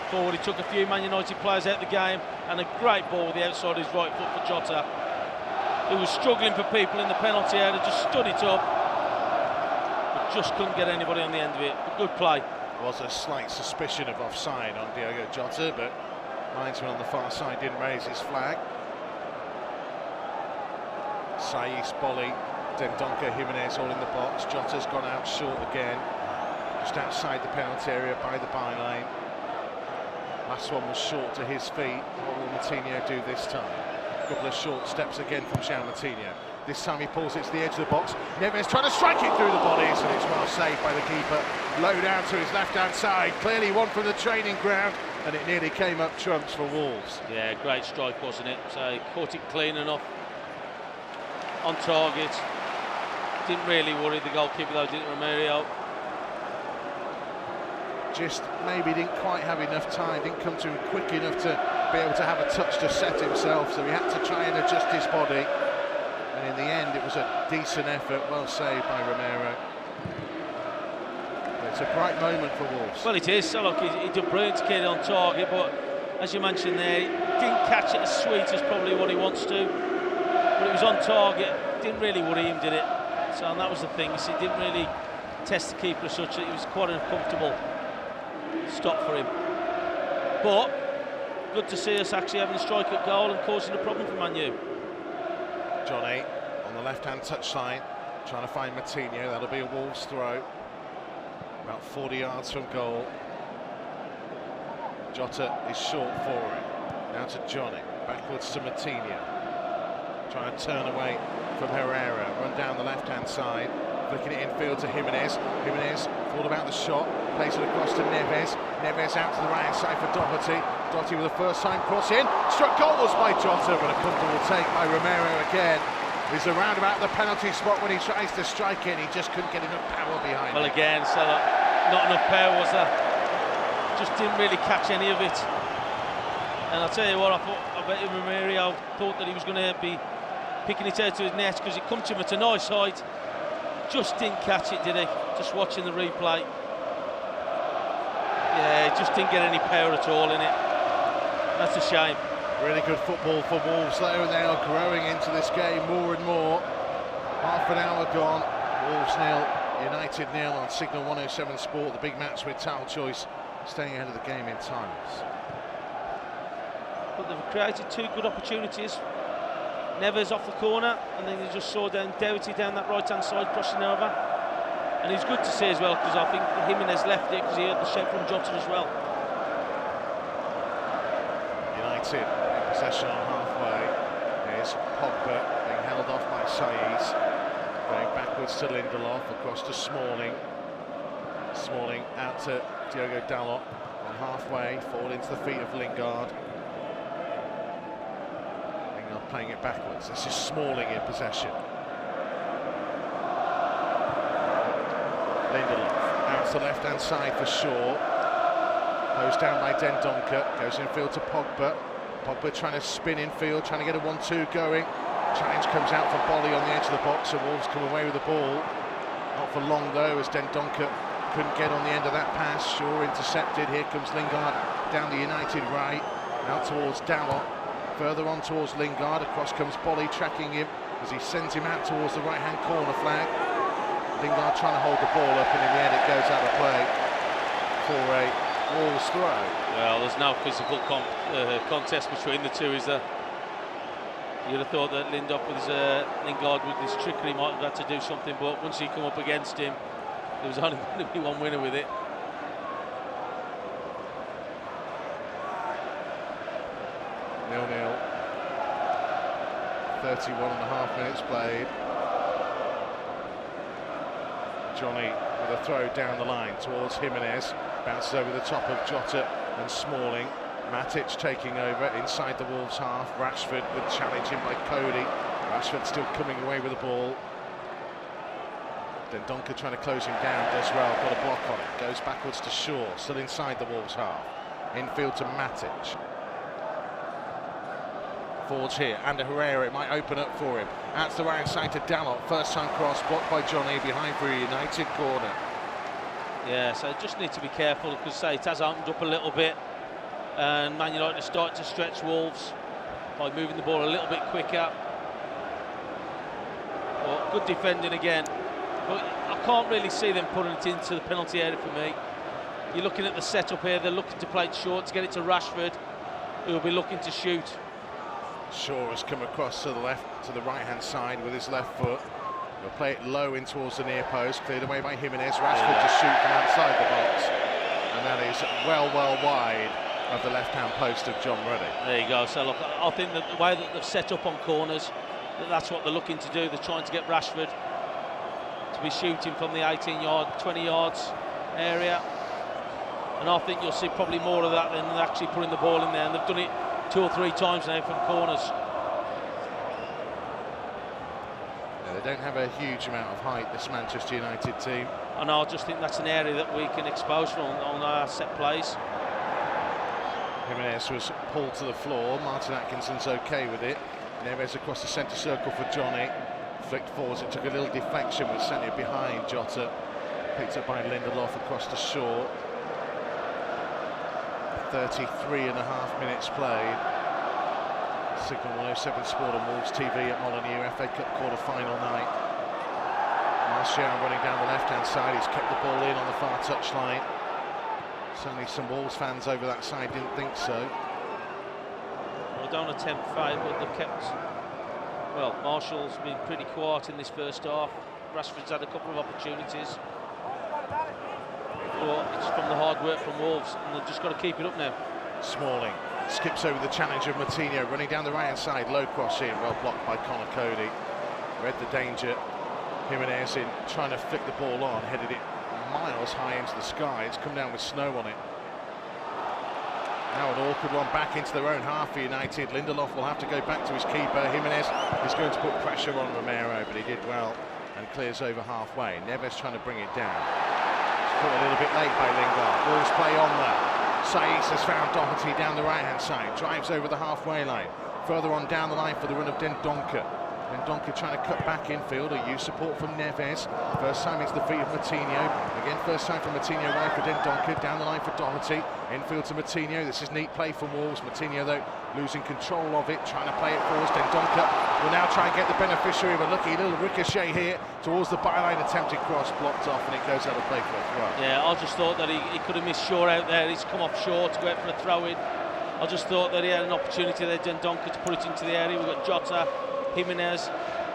forward. He took a few Man United players out of the game, and a great ball with the outside of his right foot for Jota, who was struggling for people in the penalty area, just stood it up, but just couldn't get anybody on the end of it. But good play. There was a slight suspicion of offside on Diogo Jota, but linesman on the far side didn't raise his flag. Saiss, Bolly, Dendoncker, Jimenez all in the box. Jota's gone out short again, just outside the penalty area by the byline. Last one was short to his feet. What will Moutinho do this time? A couple of short steps again from João Moutinho. This time he pulls it to the edge of the box. Neves trying to strike it through the bodies, and it's well saved by the keeper. Low down to his left-hand side. Clearly one from the training ground, and it nearly came up trumps for Wolves. Yeah, great strike, wasn't it? So he caught it clean enough, on target. Didn't really worry the goalkeeper though, didn't Romero? Just maybe didn't quite have enough time, didn't come to him quick enough to be able to have a touch to set himself, so he had to try and adjust his body, and in the end it was a decent effort, well saved by Romero. But it's a bright moment for Wolves. Well, it is. So look, he did brilliant to get it on target, but as you mentioned there, he didn't catch it as sweet as probably what he wants to, but it was on target. Didn't really worry him, did it? So and that was the thing, he didn't really test the keeper as such. It was quite an uncomfortable stop for him, but good to see us actually having a strike at goal and causing a problem for Man U. Johnny on the left-hand touchline, trying to find Moutinho. That'll be a Wolves throw, about 40 yards from goal. Jota is short for it. Now to Johnny, backwards to Moutinho, trying to turn away from Herrera, run down the left-hand side, flicking it infield to Jimenez. Jimenez thought about the shot, plays it across to Neves. Neves out to the right-hand side for Doherty. Doherty with a first-time cross in. Struck goals by Jota, but a comfortable take by Romero again. He's around about the penalty spot when he tries to strike it, and he just couldn't get enough power behind Well, it. again, so not enough power, was there? Just didn't really catch any of it. And I'll tell you what, I bet Romero thought that he was going to be picking it out to his net because it come to him at a nice height. Just didn't catch it, did he? Just watching the replay. Yeah, just didn't get any power at all in it. That's a shame. Really good football for Wolves though, and they are growing into this game more and more. Half an hour gone, Wolves 0, United 0 on Signal 107 Sport, the big match with Tile Choice staying ahead of the game in times. But they've created 2 good opportunities. Neves off the corner, and then you just saw Doherty down that right-hand side crossing over. And it's good to see as well, because I think Jimenez left it because he heard the shape from Jota as well. United in possession on halfway. Here's Pogba being held off by Saiss. Going backwards to Lindelof, across to Smalling. Smalling out to Diogo Dalot on halfway, forward into the feet of Lingard. Lingard playing it backwards. This is Smalling in possession. Lindelof out to the left-hand side for Shaw. Goes down by Dendoncker, goes infield to Pogba. Pogba trying to spin infield, trying to get a 1-2 going. Challenge comes out for Bolly on the edge of the box, and Wolves come away with the ball. Not for long though, as Dendoncker couldn't get on the end of that pass. Shaw intercepted. Here comes Lingard down the United right, out towards Dalot. Further on towards Lingard, across comes Bolly tracking him as he sends him out towards the right-hand corner flag. Lingard trying to hold the ball up, and in the end it goes out of play for a Wolves throw. Well, there's no physical contest between the two, is there? You'd have thought that Lingard with his trickery might have had to do something, but once he come up against him, there was only going to be one winner with it. 0-0. 31.5 minutes played. Johnny with a throw down the line towards Jimenez. Bounces over the top of Jota and Smalling. Matic taking over inside the Wolves half. Rashford with challenging by Coady. Rashford still coming away with the ball. Dendoncker trying to close him down, does well, got a block on it. Goes backwards to Shaw, still inside the Wolves half. Infield to Matic. Forwards here, and Herrera, it might open up for him. Out to the right side to Dalot, first time cross, blocked by Johnny, behind for a United corner. Yeah, so just need to be careful, because say it has opened up a little bit, and Man United start to stretch Wolves by moving the ball a little bit quicker. Well, good defending again, but I can't really see them putting it into the penalty area for me. You're looking at the setup here, they're looking to play it short to get it to Rashford, who will be looking to shoot. Shaw has come across to the left, to the right-hand side with his left foot. He'll play it low in towards the near post, cleared away by Jimenez. Rashford to shoot from outside the box, and that is well wide of the left-hand post of John Ruddy. There you go. So look, I think that the way that they've set up on corners, that's what they're looking to do. They're trying to get Rashford to be shooting from the 18-yard, 20 yards area, and I think you'll see probably more of that than actually putting the ball in there. And they've done it 2 or 3 times now from corners. Yeah, they don't have a huge amount of height, this Manchester United team. And I just think that's an area that we can expose on our set plays. Jimenez was pulled to the floor. Martin Atkinson's okay with it. Neves across the centre circle for Johnny. Flicked forwards, it took a little deflection, which sent it behind Jota. Picked up by Lindelof across to Shaw. 33.5 minutes played. Signal 107 Sport on Wolves TV at Molineux, FA Cup quarter-final night. Martial running down the left-hand side, he's kept the ball in on the far touchline. Certainly some Wolves fans over that side didn't think so. Well, don't attempt fight, but they've kept... Well, Marshall's been pretty quiet in this first half. Rashford's had a couple of opportunities. But it's from the hard work from Wolves, and they've just got to keep it up now. Smalling skips over the challenge of Moutinho, running down the right-hand side, low cross in, well blocked by Connor Coady. Read the danger. Jimenez in, trying to flick the ball on, headed it miles high into the sky. It's come down with snow on it. Now an awkward one back into their own half for United. Lindelof will have to go back to his keeper. Jimenez is going to put pressure on Romero, but he did well and clears over halfway. Neves trying to bring it down. It's caught a little bit late by Lingard. Wolves play on there. Saiss has found Doherty down the right-hand side. Drives over the halfway line. Further on down the line for the run of Dendoncker. Dendoncker trying to cut back infield, a use support from Neves. First time it's the feet of Moutinho. Again, first time for Moutinho, wide for Dendoncker, down the line for Doherty. Infield to Moutinho, this is neat play from Wolves. Moutinho though, losing control of it, trying to play it forwards. Dendoncker will now try and get the beneficiary of a lucky little ricochet here towards the byline, attempted cross, blocked off, and it goes out of play for a throw. Yeah, I just thought that he could have missed Shaw out there. He's come off short to go out for a throw-in. I just thought that he had an opportunity there, Dendoncker, to put it into the area. We've got Jota, Jimenez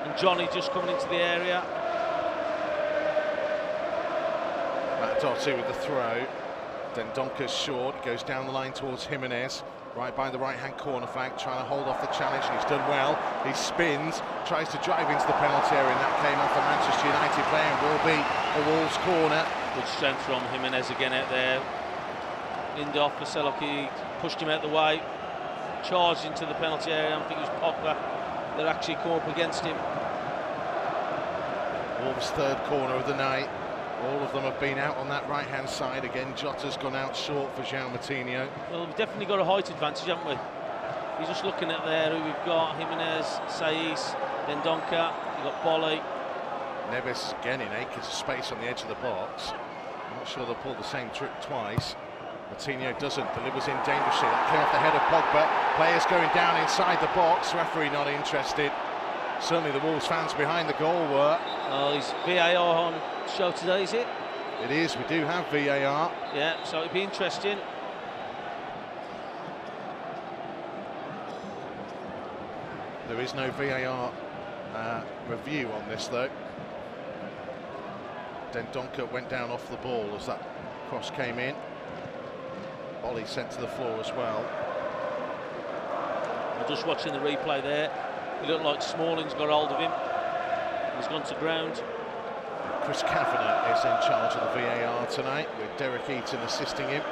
and Johnny just coming into the area. Matt Doherty with the throw. Dendoncker's short, it goes down the line towards Jimenez, right by the right-hand corner flag, trying to hold off the challenge, and he's done well. He spins, tries to drive into the penalty area, and that came off a Manchester United player and will be a Wolves corner. Good strength from Jimenez again out there. Lindoff, Vaseloki pushed him out the way, charged into the penalty area. I think it was Pogba that actually come up against him. Wolves' third corner of the night. All of them have been out on that right-hand side. Again, Jota's gone out short for João Moutinho. Well, we've definitely got a height advantage, haven't we? You're just looking at there who we've got: Jimenez, Saiss, Dendoncker, you've got Bolly. Neves again in acres of space on the edge of the box. I'm not sure they'll pull the same trick twice. Moutinho doesn't, delivers in dangerously. That came off the head of Pogba. Players going down inside the box. Referee not interested. Certainly the Wolves fans behind the goal were. Oh, is VAR on show today, is it? It is, we do have VAR. Yeah, so it'd be interesting. There is no VAR review on this though. Dendoncker went down off the ball as that cross came in. Bolly sent to the floor as well. I'm just watching the replay there. It looked like Smalling's got hold of him. He's gone to ground. Chris Kavanagh is in charge of the VAR tonight, with Derek Eaton assisting him.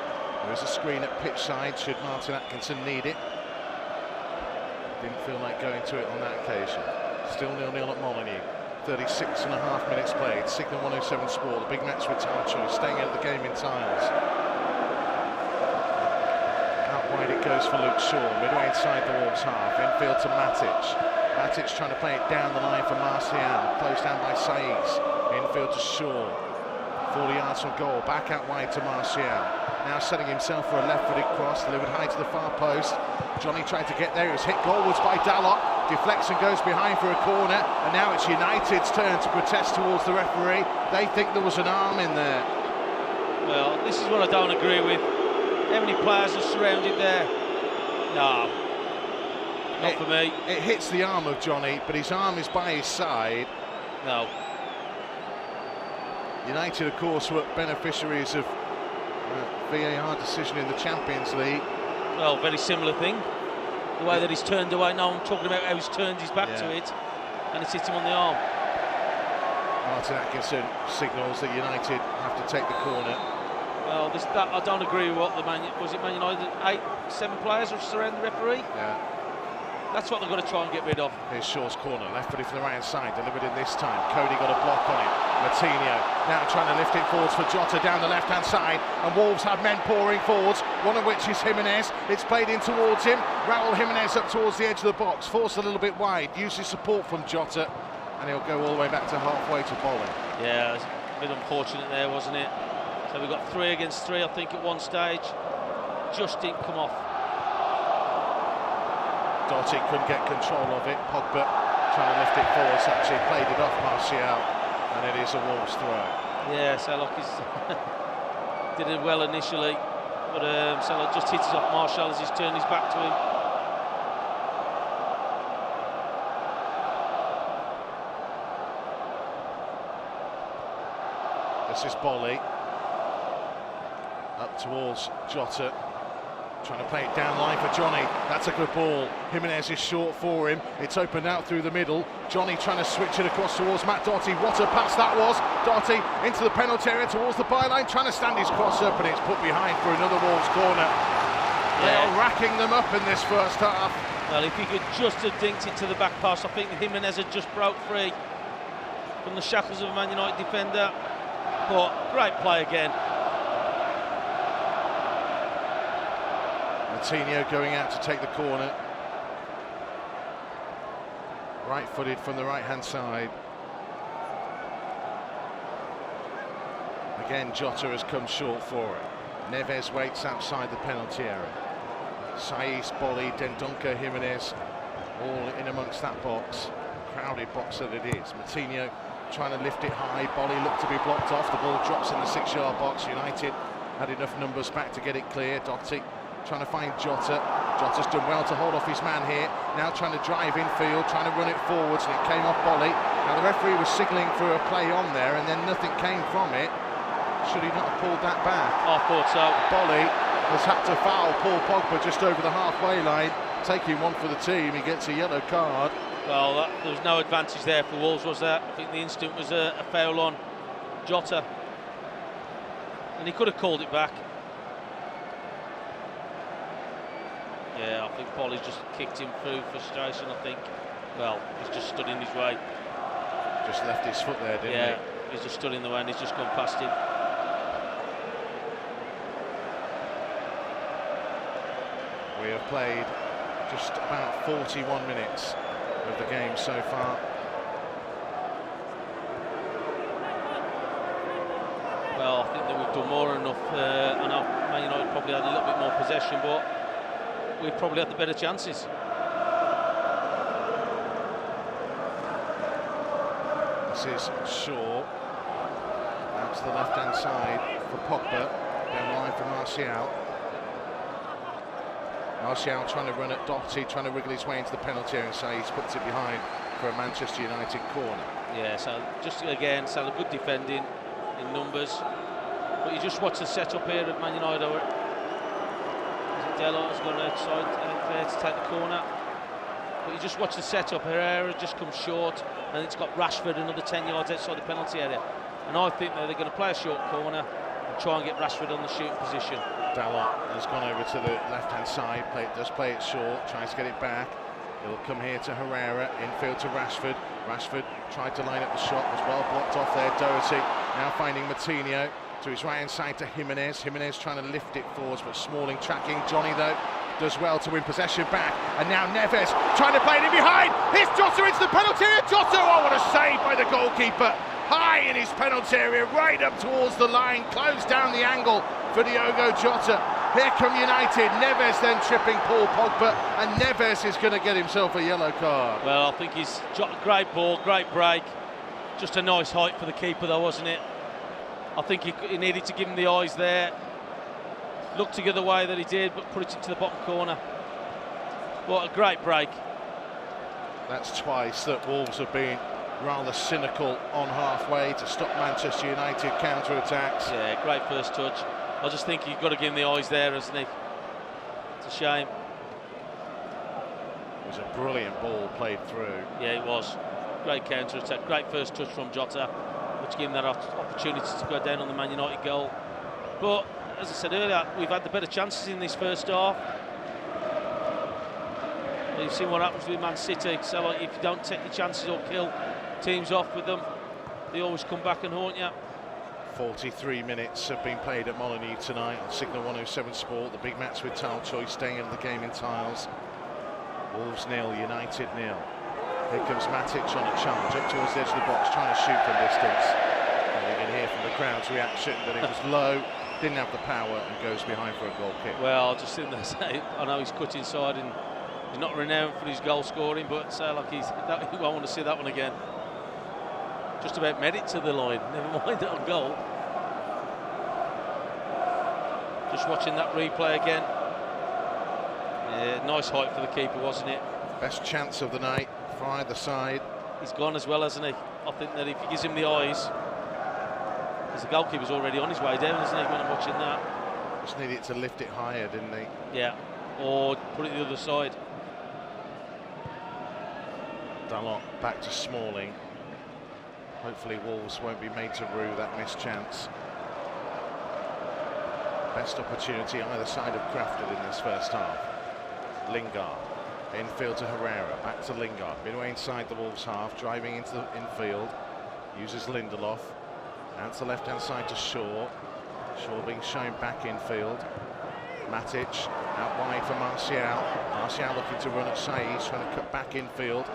There is a screen at pitch side should Martin Atkinson need it. Didn't feel like going to it on that occasion. Still 0-0 at Molineux. 36.5 minutes played. Signal 107 Sport, the big match with Time Choice, staying out of the game in tiles. Out wide it goes for Luke Shaw, midway inside the Wolves half. Infield to Matic. Matic trying to play it down the line for Marcal, closed down by Saiss. Infield to Shaw, 40 yards from goal, back out wide to Marcal. Now setting himself for a left-footed cross, delivered high to the far post. Johnny tried to get there, he was hit goalwards by Dalot, deflects and goes behind for a corner, and now it's United's turn to protest towards the referee. They think there was an arm in there. Well, this is what I don't agree with. How many players are surrounded there? No. Not for me. It hits the arm of Johnny, but his arm is by his side. No. United, of course, were beneficiaries of VAR decision in the Champions League. Well, very similar thing. The way that he's turned away. No, I'm talking about how he's turned his back to it, and it's hit him on the arm. Martin Atkinson signals that United have to take the corner. Well, I don't agree with what Man United, 7 players are surrounding the referee? Yeah. That's what they've got to try and get rid of. Here's Shaw's corner, left footed from the right side, delivered in this time. Coady got a block on it. Moutinho now trying to lift it forwards for Jota down the left-hand side, and Wolves have men pouring forwards, one of which is Jimenez. It's played in towards him. Raúl Jimenez up towards the edge of the box, forced a little bit wide, uses support from Jota, and he'll go all the way back to halfway to Bolly. Yeah, it was a bit unfortunate there, wasn't it? So we've got 3 against 3, I think, at one stage. Just didn't come off. Doherty couldn't get control of it. Pogba trying to lift it forwards, actually played it off Marcal, and it is a Wolves throw. Yeah, Salah did it well initially, but Salah just hits it off Marcal as he's turned his back to him. This is Bolly. Up towards Jota. Trying to play it down line for Johnny. That's a good ball. Jimenez is short for him. It's opened out through the middle. Johnny trying to switch it across towards Matt Doherty. What a pass that was. Doherty into the penalty area towards the byline, trying to stand his cross up, and it's put behind for another Wolves corner. They are racking them up in this first half. Well, if he could just have dinked it to the back pass, I think Jimenez had just broke free from the shackles of a Man United defender. But great play again. Moutinho going out to take the corner. Right-footed from the right-hand side. Again, Jota has come short for it. Neves waits outside the penalty area. Saiss, Bolly, Dendoncker, Jimenez, all in amongst that box. Crowded box that it is. Moutinho trying to lift it high. Bolly looked to be blocked off. The ball drops in the 6-yard box. United had enough numbers back to get it clear. Dotti trying to find Jota. Jota's done well to hold off his man here. Now trying to drive infield, trying to run it forwards, and it came off Bolly. Now the referee was signalling for a play on there, and then nothing came from it. Should he not have pulled that back? I thought so. Bolly has had to foul Paul Pogba just over the halfway line, taking one for the team. He gets a yellow card. Well, there was no advantage there for Wolves, was there? I think the instant was a foul on Jota, and he could have called it back. Yeah, I think Bolly just kicked him through frustration, I think. Well, he's just stood in his way. Just left his foot there, didn't he? Yeah, he's just stood in the way and he's just gone past him. We have played just about 41 minutes of the game so far. Well, I think that we've done more than enough. I know Man United probably had a little bit more possession, but we've probably had the better chances. This is Shaw. Out to the left-hand side for Pogba. Down the line for Marcal. Marcal trying to run at Dotti, trying to wriggle his way into the penalty area, and Saiss puts it behind for a Manchester United corner. Yeah, so just again, so good defending in numbers. But you just watch the setup here at Man United. Delo has gone outside there to take the corner. But you just watch the setup. Herrera just comes short, and it's got Rashford another 10 yards outside the penalty area. And I think that they're going to play a short corner and try and get Rashford on the shooting position. Dalot has gone over to the left-hand side, does play it short, tries to get it back. It'll come here to Herrera, infield to Rashford. Rashford tried to line up the shot, was well blocked off there. Doherty now finding Moutinho. To his right-hand side to Jimenez. Jimenez trying to lift it forwards, but Smalling tracking. Johnny, though, does well to win possession back. And now Neves trying to play it in behind. Here's Jota into the penalty area. Jota, oh, what a save by the goalkeeper. High in his penalty area, right up towards the line. Closed down the angle for Diogo Jota. Here come United. Neves then tripping Paul Pogba. And Neves is going to get himself a yellow card. Well, I think he's great ball, great break. Just a nice height for the keeper, though, wasn't it? I think he needed to give him the eyes there. Looked to go the way that he did, but put it into the bottom corner. What a great break. That's twice that Wolves have been rather cynical on halfway to stop Manchester United counter-attacks. Yeah, great first touch. I just think you've got to give him the eyes there, hasn't he? It's a shame. It was a brilliant ball played through. Yeah, it was. Great counter-attack, great first touch from Jota, which gave him that opportunity to go down on the Man United goal. But as I said earlier, we've had the better chances in this first half. You've seen what happens with Man City. So like, if you don't take your chances or kill teams off with them, they always come back and haunt you. 43 minutes have been played at Molineux tonight on Signal 107 Sport. The big match with Tile Choice staying in the game in tiles. Wolves 0, United 0. Here comes Matic on a charge up towards the edge of the box, trying to shoot from distance. And you can hear from the crowd's reaction that it was low, didn't have the power, and goes behind for a goal kick. Well, just sitting there saying, I know he's cut inside and he's not renowned for his goal scoring, but like he won't want to see that one again. Just about made it to the line, never mind that on goal. Just watching that replay again. Yeah, nice height for the keeper, wasn't it? Best chance of the night for either side. He's gone as well, hasn't he? I think that if he gives him the eyes, because the goalkeeper's already on his way down, isn't he, when I'm watching that? Just needed to lift it higher, didn't he? Yeah, or put it the other side. Dalot back to Smalling. Hopefully Wolves won't be made to rue that missed chance. Best opportunity either side have crafted in this first half. Lingard, infield to Herrera, back to Lingard, midway inside the Wolves half, driving into the infield, uses Lindelof, out to the left-hand side to Shaw. Shaw being shown back infield. Matic, out wide for Marcal. Marcal looking to run at Saiss, trying to cut back infield.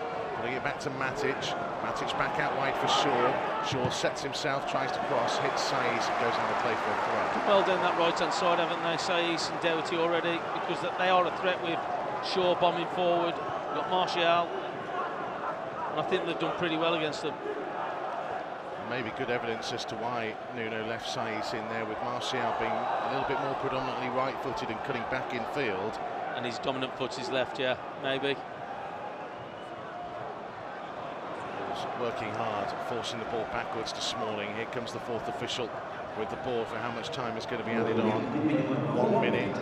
Putting it back to Matic. Matic back out wide for Shaw. Shaw sets himself, tries to cross, hits Saiss, and goes into play for a threat. Well done that right-hand side, haven't they, Saiss and Doherty already, because they are a threat with Shaw bombing forward. We've got Marcal, and I think they've done pretty well against them. Maybe good evidence as to why Nuno left Saiss in there, with Marcal being a little bit more predominantly right-footed and cutting back in field. And his dominant foot is left, yeah, maybe. Working hard, forcing the ball backwards to Smalling. Here comes the fourth official with the ball for how much time is going to be added on. 1 minute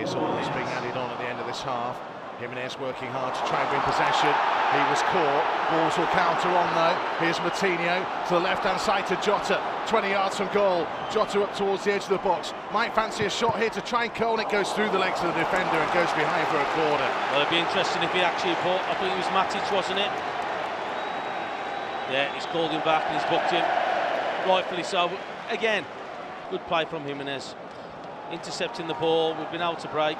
is all that's being added on at the end of this half. Jimenez working hard to try and win possession. He was caught. Wolves will counter on though. Here's Moutinho to the left-hand side to Jota. 20 yards from goal. Jota up towards the edge of the box. Might fancy a shot here to try and curl, and it goes through the legs of the defender and goes behind for a corner. Well, it'd be interesting if he actually caught. I think it was Matic, wasn't it? Yeah, he's called him back and he's booked him. Rightfully so. Again, good play from Jimenez. Intercepting the ball. We've been able to break.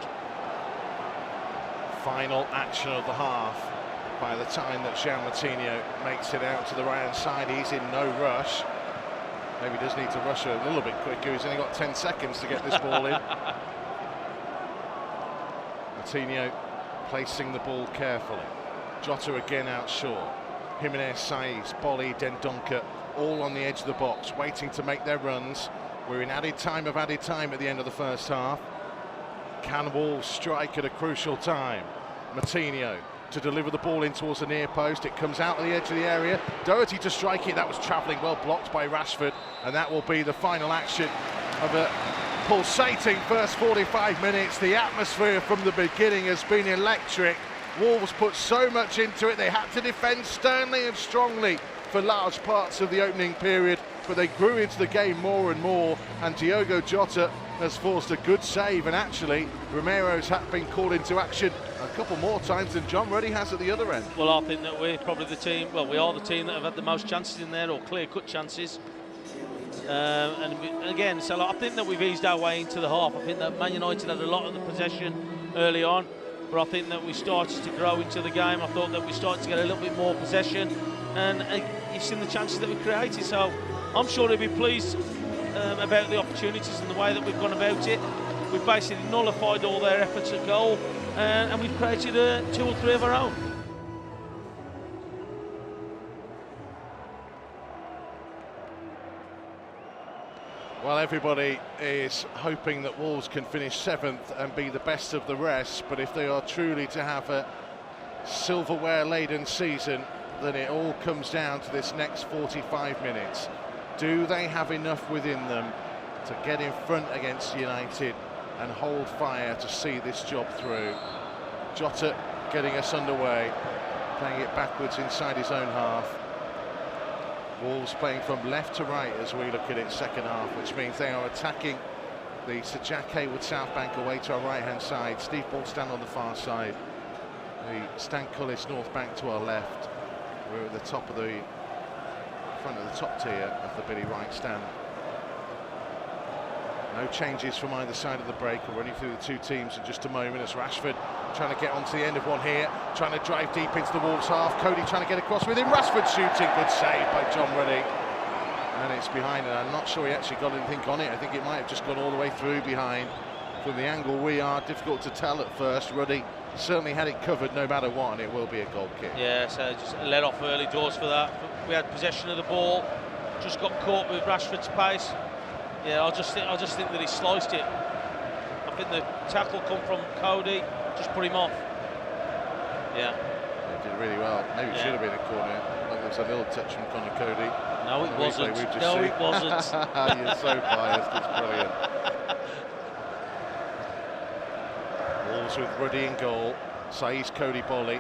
Final action of the half. By the time that Moutinho makes it out to the right-hand side, he's in no rush. Maybe does need to rush a little bit quicker. He's only got 10 seconds to get this ball in. Moutinho placing the ball carefully. Jota again out short. Jimenez, Saiss, Bolly, Dendoncker, all on the edge of the box, waiting to make their runs. We're in added time at the end of the first half. Can Wolves strike at a crucial time? Moutinho to deliver the ball in towards the near post. It comes out to the edge of the area. Doherty to strike it. That was travelling well, blocked by Rashford, and that will be the final action of a pulsating first 45 minutes. The atmosphere from the beginning has been electric. Wolves put so much into it. They had to defend sternly and strongly for large parts of the opening period, but they grew into the game more and more, and Diogo Jota has forced a good save, and actually Romero's been called into action a couple more times than John Ruddy has at the other end. Well, I think that we're probably the team, well, we are the team that have had the most chances in there, or clear-cut chances. Again, so I think that we've eased our way into the half. I think that Man United had a lot of the possession early on, but I think that we started to grow into the game. I thought that we started to get a little bit more possession, and you've seen the chances that we created, so I'm sure they'll be pleased about the opportunities and the way that we've gone about it. We've basically nullified all their efforts at goal, and we've created 2 or 3 of our own. Well, everybody is hoping that Wolves can finish 7th and be the best of the rest, but if they are truly to have a silverware-laden season, then it all comes down to this next 45 minutes. Do they have enough within them to get in front against United and hold fire to see this job through? Jota getting us underway, playing it backwards inside his own half. Wolves playing from left to right as we look at it second half, which means they are attacking the Sir Jack Hayward South Bank away to our right-hand side. Steve Ballstan on the far side. The Stan Cullis North Bank to our left. We're at the top of the front of the top tier of the Billy Wright stand. No changes from either side of the break. We're running through the two teams in just a moment as Rashford trying to get onto the end of one here, trying to drive deep into the Wolves half. Coady trying to get across with him. Rashford shooting, good save by John Ruddy. And it's behind, and I'm not sure he actually got anything on it. I think it might have just gone all the way through behind. From the angle we are, difficult to tell at first. Ruddy certainly had it covered no matter what, and it will be a goal kick. Yeah, so just let off early doors for that. We had possession of the ball, just got caught with Rashford's pace. Yeah, I just think that he sliced it. I think the tackle come from Coady, just put him off. Yeah. He did really well. Maybe it should have been a corner. Like there was a little touch from Conor Coady. No, it wasn't. No, it wasn't. You're so biased, it's brilliant. Wolves with Ruddy in goal. Saiss, Coady, Bolly,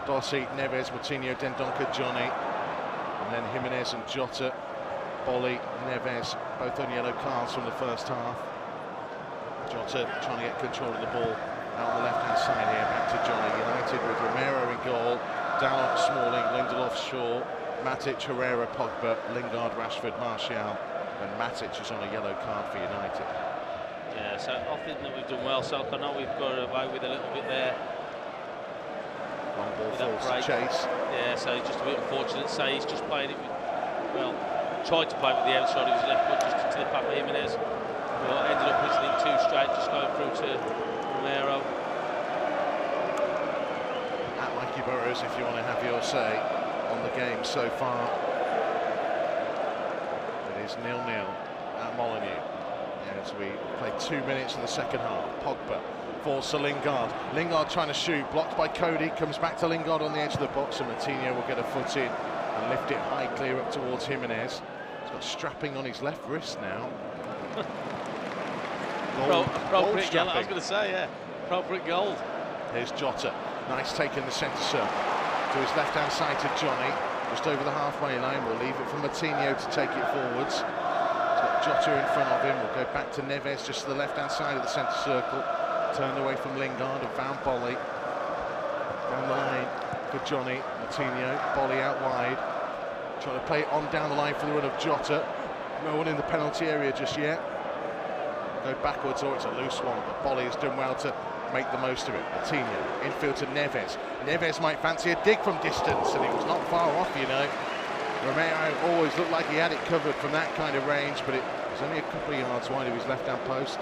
Dossi, Neves, Moutinho, Dendoncker, Johnny. And then Jimenez and Jota. Bolly, Neves, both on yellow cards from the first half. Jota trying to get control of the ball out on the left-hand side here, back to Johnny. United with Romero in goal, Dalot, Smalling, Lindelof, Shaw, Matic, Herrera, Pogba, Lingard, Rashford, Marcal, and Matic is on a yellow card for United. Yeah, so I think that we've done well, so I know we've got away with a little bit there. Long ball falls to Chase. Yeah, so just a bit unfortunate. Saiss just played it with, well, tried to play with the outside of his left foot just to tip up Jimenez. But ended up whistling too straight, just going through to Romero. At Mikey Burrows, if you want to have your say on the game so far. It is 0-0 at Molineux. As we play 2 minutes in the second half. Pogba falls to Lingard. Lingard trying to shoot, blocked by Coady. Comes back to Lingard on the edge of the box, and Moutinho will get a foot in and lift it high, clear up towards Jimenez. He's got strapping on his left wrist now. Appropriate gold, I was going to say, yeah. Appropriate gold. Here's Jota. Nice take in the centre circle. To his left-hand side to Johnny. Just over the halfway line. We'll leave it for Moutinho to take it forwards. Jota in front of him. We'll go back to Neves, just to the left-hand side of the centre circle. Turned away from Lingard and found Bolly. Down the line for Johnny. Moutinho, Bolly out wide. Trying to play it on down the line for the run of Jota. No one in the penalty area just yet. Go backwards or it's a loose one, but Bolly has done well to make the most of it. Moutinho, infield to Neves. Neves might fancy a dig from distance, and it was not far off, you know. Romero always looked like he had it covered from that kind of range, but it was only a couple of yards wide of his left-hand post.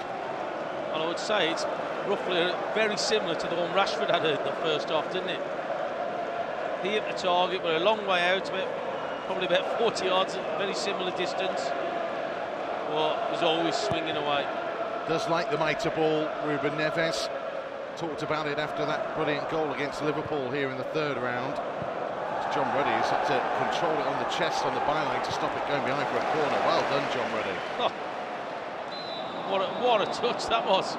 Well, I would say it's roughly very similar to the one Rashford had in the first half, didn't it? He hit the target, but a long way out, probably about 40 yards, very similar distance. But was always swinging away. Does like the mitre ball, Ruben Neves. Talked about it after that brilliant goal against Liverpool here in the third round. John Ruddy has had to control it on the chest on the byline to stop it going behind for a corner. Well done, John Ruddy. Oh, what a touch that was.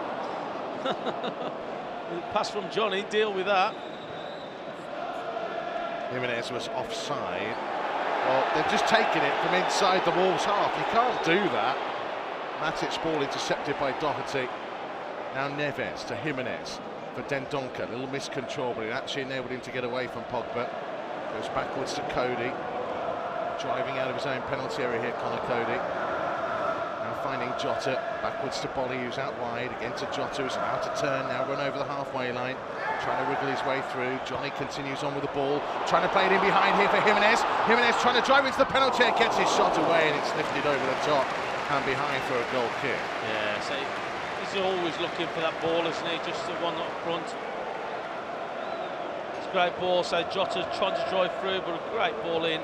Pass from Johnny, deal with that. Jimenez was offside. Well, they've just taken it from inside the Wolves half. You can't do that. Matic ball intercepted by Doherty. Now Neves to Jimenez for Dendoncker. A little miscontrol, but it actually enabled him to get away from Pogba. Goes backwards to Coady. Driving out of his own penalty area here, Connor Coady. Now finding Jota. Backwards to Bolly, who's out wide. Again to Jota, who's about to turn. Now run over the halfway line. Trying to wriggle his way through. Johnny continues on with the ball. Trying to play it in behind here for Jimenez. Jimenez trying to drive into the penalty area. Gets his shot away and it's lifted over the top and behind for a goal kick. Yeah, so he's always looking for that ball, isn't he? Just the one up front. It's a great ball, so Jota trying to drive through, but a great ball in.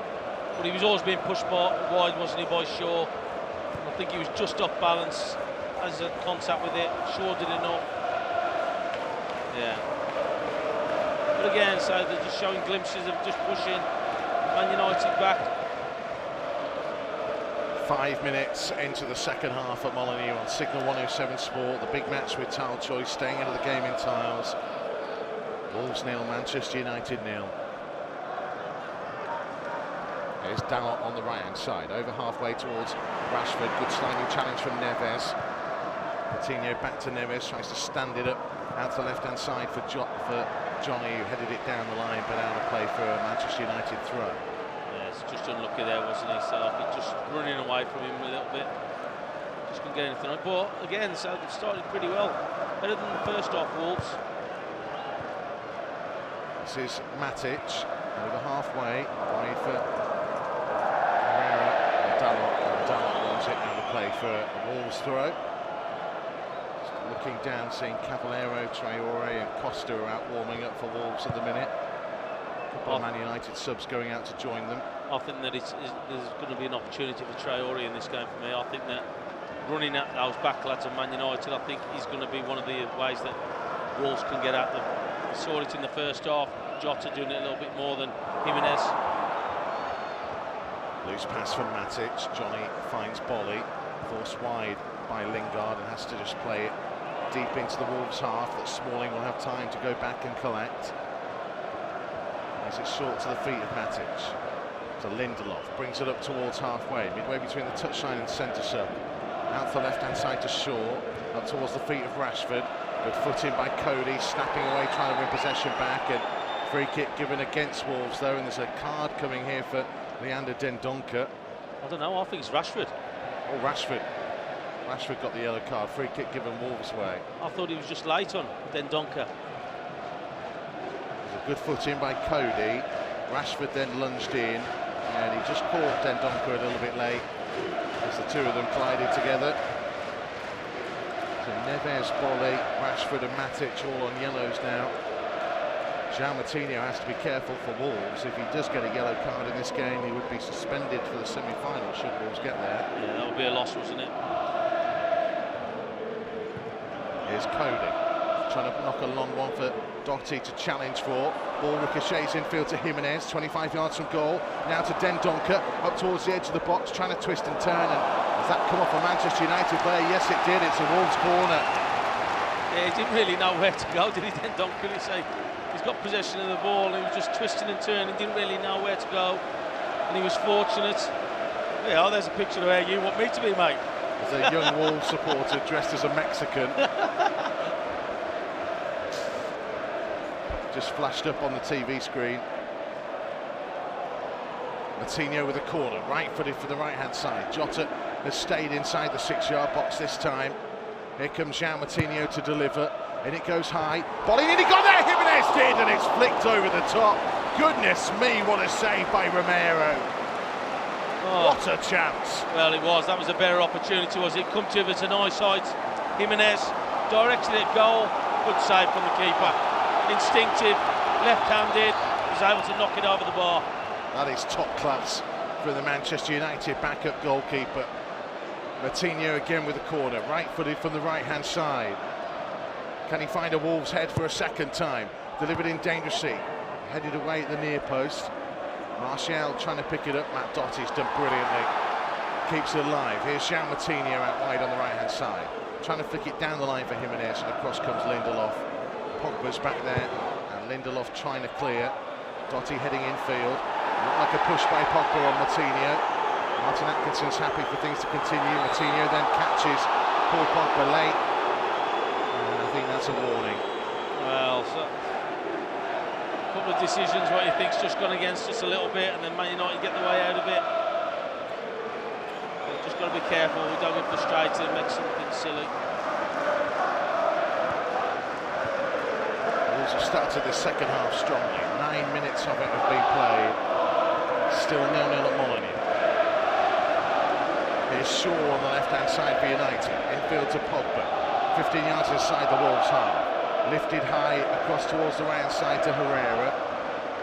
But he was always being pushed wide, wasn't he, by Shaw? I think he was just off balance as a contact with it. Shaw did enough. Yeah. But again, so they're just showing glimpses of just pushing Man United back. 5 minutes into the second half at Molineux on Signal 107 Sport. The big match with Tile Choice staying into the game in tiles. Wolves 0, Manchester United 0. There's Dalot on the right-hand side, over halfway towards Rashford. Good sliding challenge from Neves. Moutinho back to Neves, tries to stand it up out to the left-hand side for Johnny, who headed it down the line, but out of play for a Manchester United throw. Just unlucky there, wasn't he? So I think just running away from him a little bit. Just couldn't get anything on it. But again, so they started pretty well. Better than the first half, Wolves. This is Matic, over halfway, wide for Herrera and Dalot wants it out of play for a Wolves throw. Just looking down, seeing Caballero, Traore and Costa are out warming up for Wolves at the minute. A couple of Man United subs going out to join them. I think that there's going to be an opportunity for Traore in this game for me. I think that running at those back lads of Man United, I think he's going to be one of the ways that Wolves can get at them. We saw it in the first half. Jota doing it a little bit more than Jimenez. Loose pass from Matic. Johnny finds Bolly, forced wide by Lingard and has to just play it deep into the Wolves half that Smalling will have time to go back and collect. Is it short to the feet of Matic? To Lindelof, brings it up towards halfway, midway between the touchline and centre circle. Out to the left-hand side to Shaw, up towards the feet of Rashford. Good foot in by Coady, snapping away, trying to win possession back, and free kick given against Wolves though, and there's a card coming here for Leander Dendoncker. I don't know, I think it's Rashford. Oh, Rashford. Rashford got the yellow card, free kick given Wolves' way. I thought he was just late on Dendoncker. There's a Good footing by Coady. Rashford then lunged in, and he just caught Dendoncker a little bit late as the two of them collided together. So Neves, Bolly, Rashford and Matic all on yellows now. Moutinho has to be careful for Wolves. If he does get a yellow card in this game, he would be suspended for the semi-final should Wolves get there. Yeah, that would be a loss, wasn't it? Here's Coady, trying to knock a long one for Doherty to challenge for. Ball ricochets infield to Jimenez, 25 yards from goal. Now to Dendoncker, up towards the edge of the box, trying to twist and turn. And does that come off a Manchester United player? Yes, it did. It's a Wolves corner. Yeah, he didn't really know where to go, did he, Dendoncker? He's got possession of the ball, he was just twisting and turning, didn't really know where to go, and he was fortunate. Yeah, there's a picture of where you want me to be, mate. As a young Wolves supporter dressed as a Mexican. Just flashed up on the TV screen. Moutinho with a corner, right-footed for the right-hand side. Jota has stayed inside the 6-yard box this time. Here comes Moutinho to deliver. And it goes high. Bolly nearly got there. Jimenez did, and it's flicked over the top. Goodness me, what a save by Romero. Oh. What a chance. Well, it was. That was a better opportunity, was it? Come to it an eyesight. Jimenez directed it goal. Good save from the keeper. Instinctive, left-handed. Was able to knock it over the bar. That is top class for the Manchester United backup goalkeeper. Moutinho again with a corner. Right-footed from the right-hand side. Can he find a Wolves head for a second time? Delivered in dangerously. Headed away at the near post. Marcal trying to pick it up. Matt Doherty's done brilliantly. Keeps it alive. Here's Moutinho out wide on the right-hand side. Trying to flick it down the line for Jimenez, and across comes Lindelof. Pogba's back there, and Lindelof trying to clear. Doherty heading infield. Looked like a push by Pogba on Moutinho. Martin Atkinson's happy for things to continue. Moutinho then catches Paul Pogba late. I think that's a warning. Well, so a couple of decisions where you think's just gone against us a little bit, and then Man United get the way out of it. But just got to be careful. We don't get frustrated and make something silly. Wolves have started the second half strongly. 9 minutes of it have been played. Still 0-0 at Moutinho. Here's Shaw on the left-hand side for United. Infield to Pogba. 15 yards inside the Wolves half. Lifted high across towards the right side to Herrera.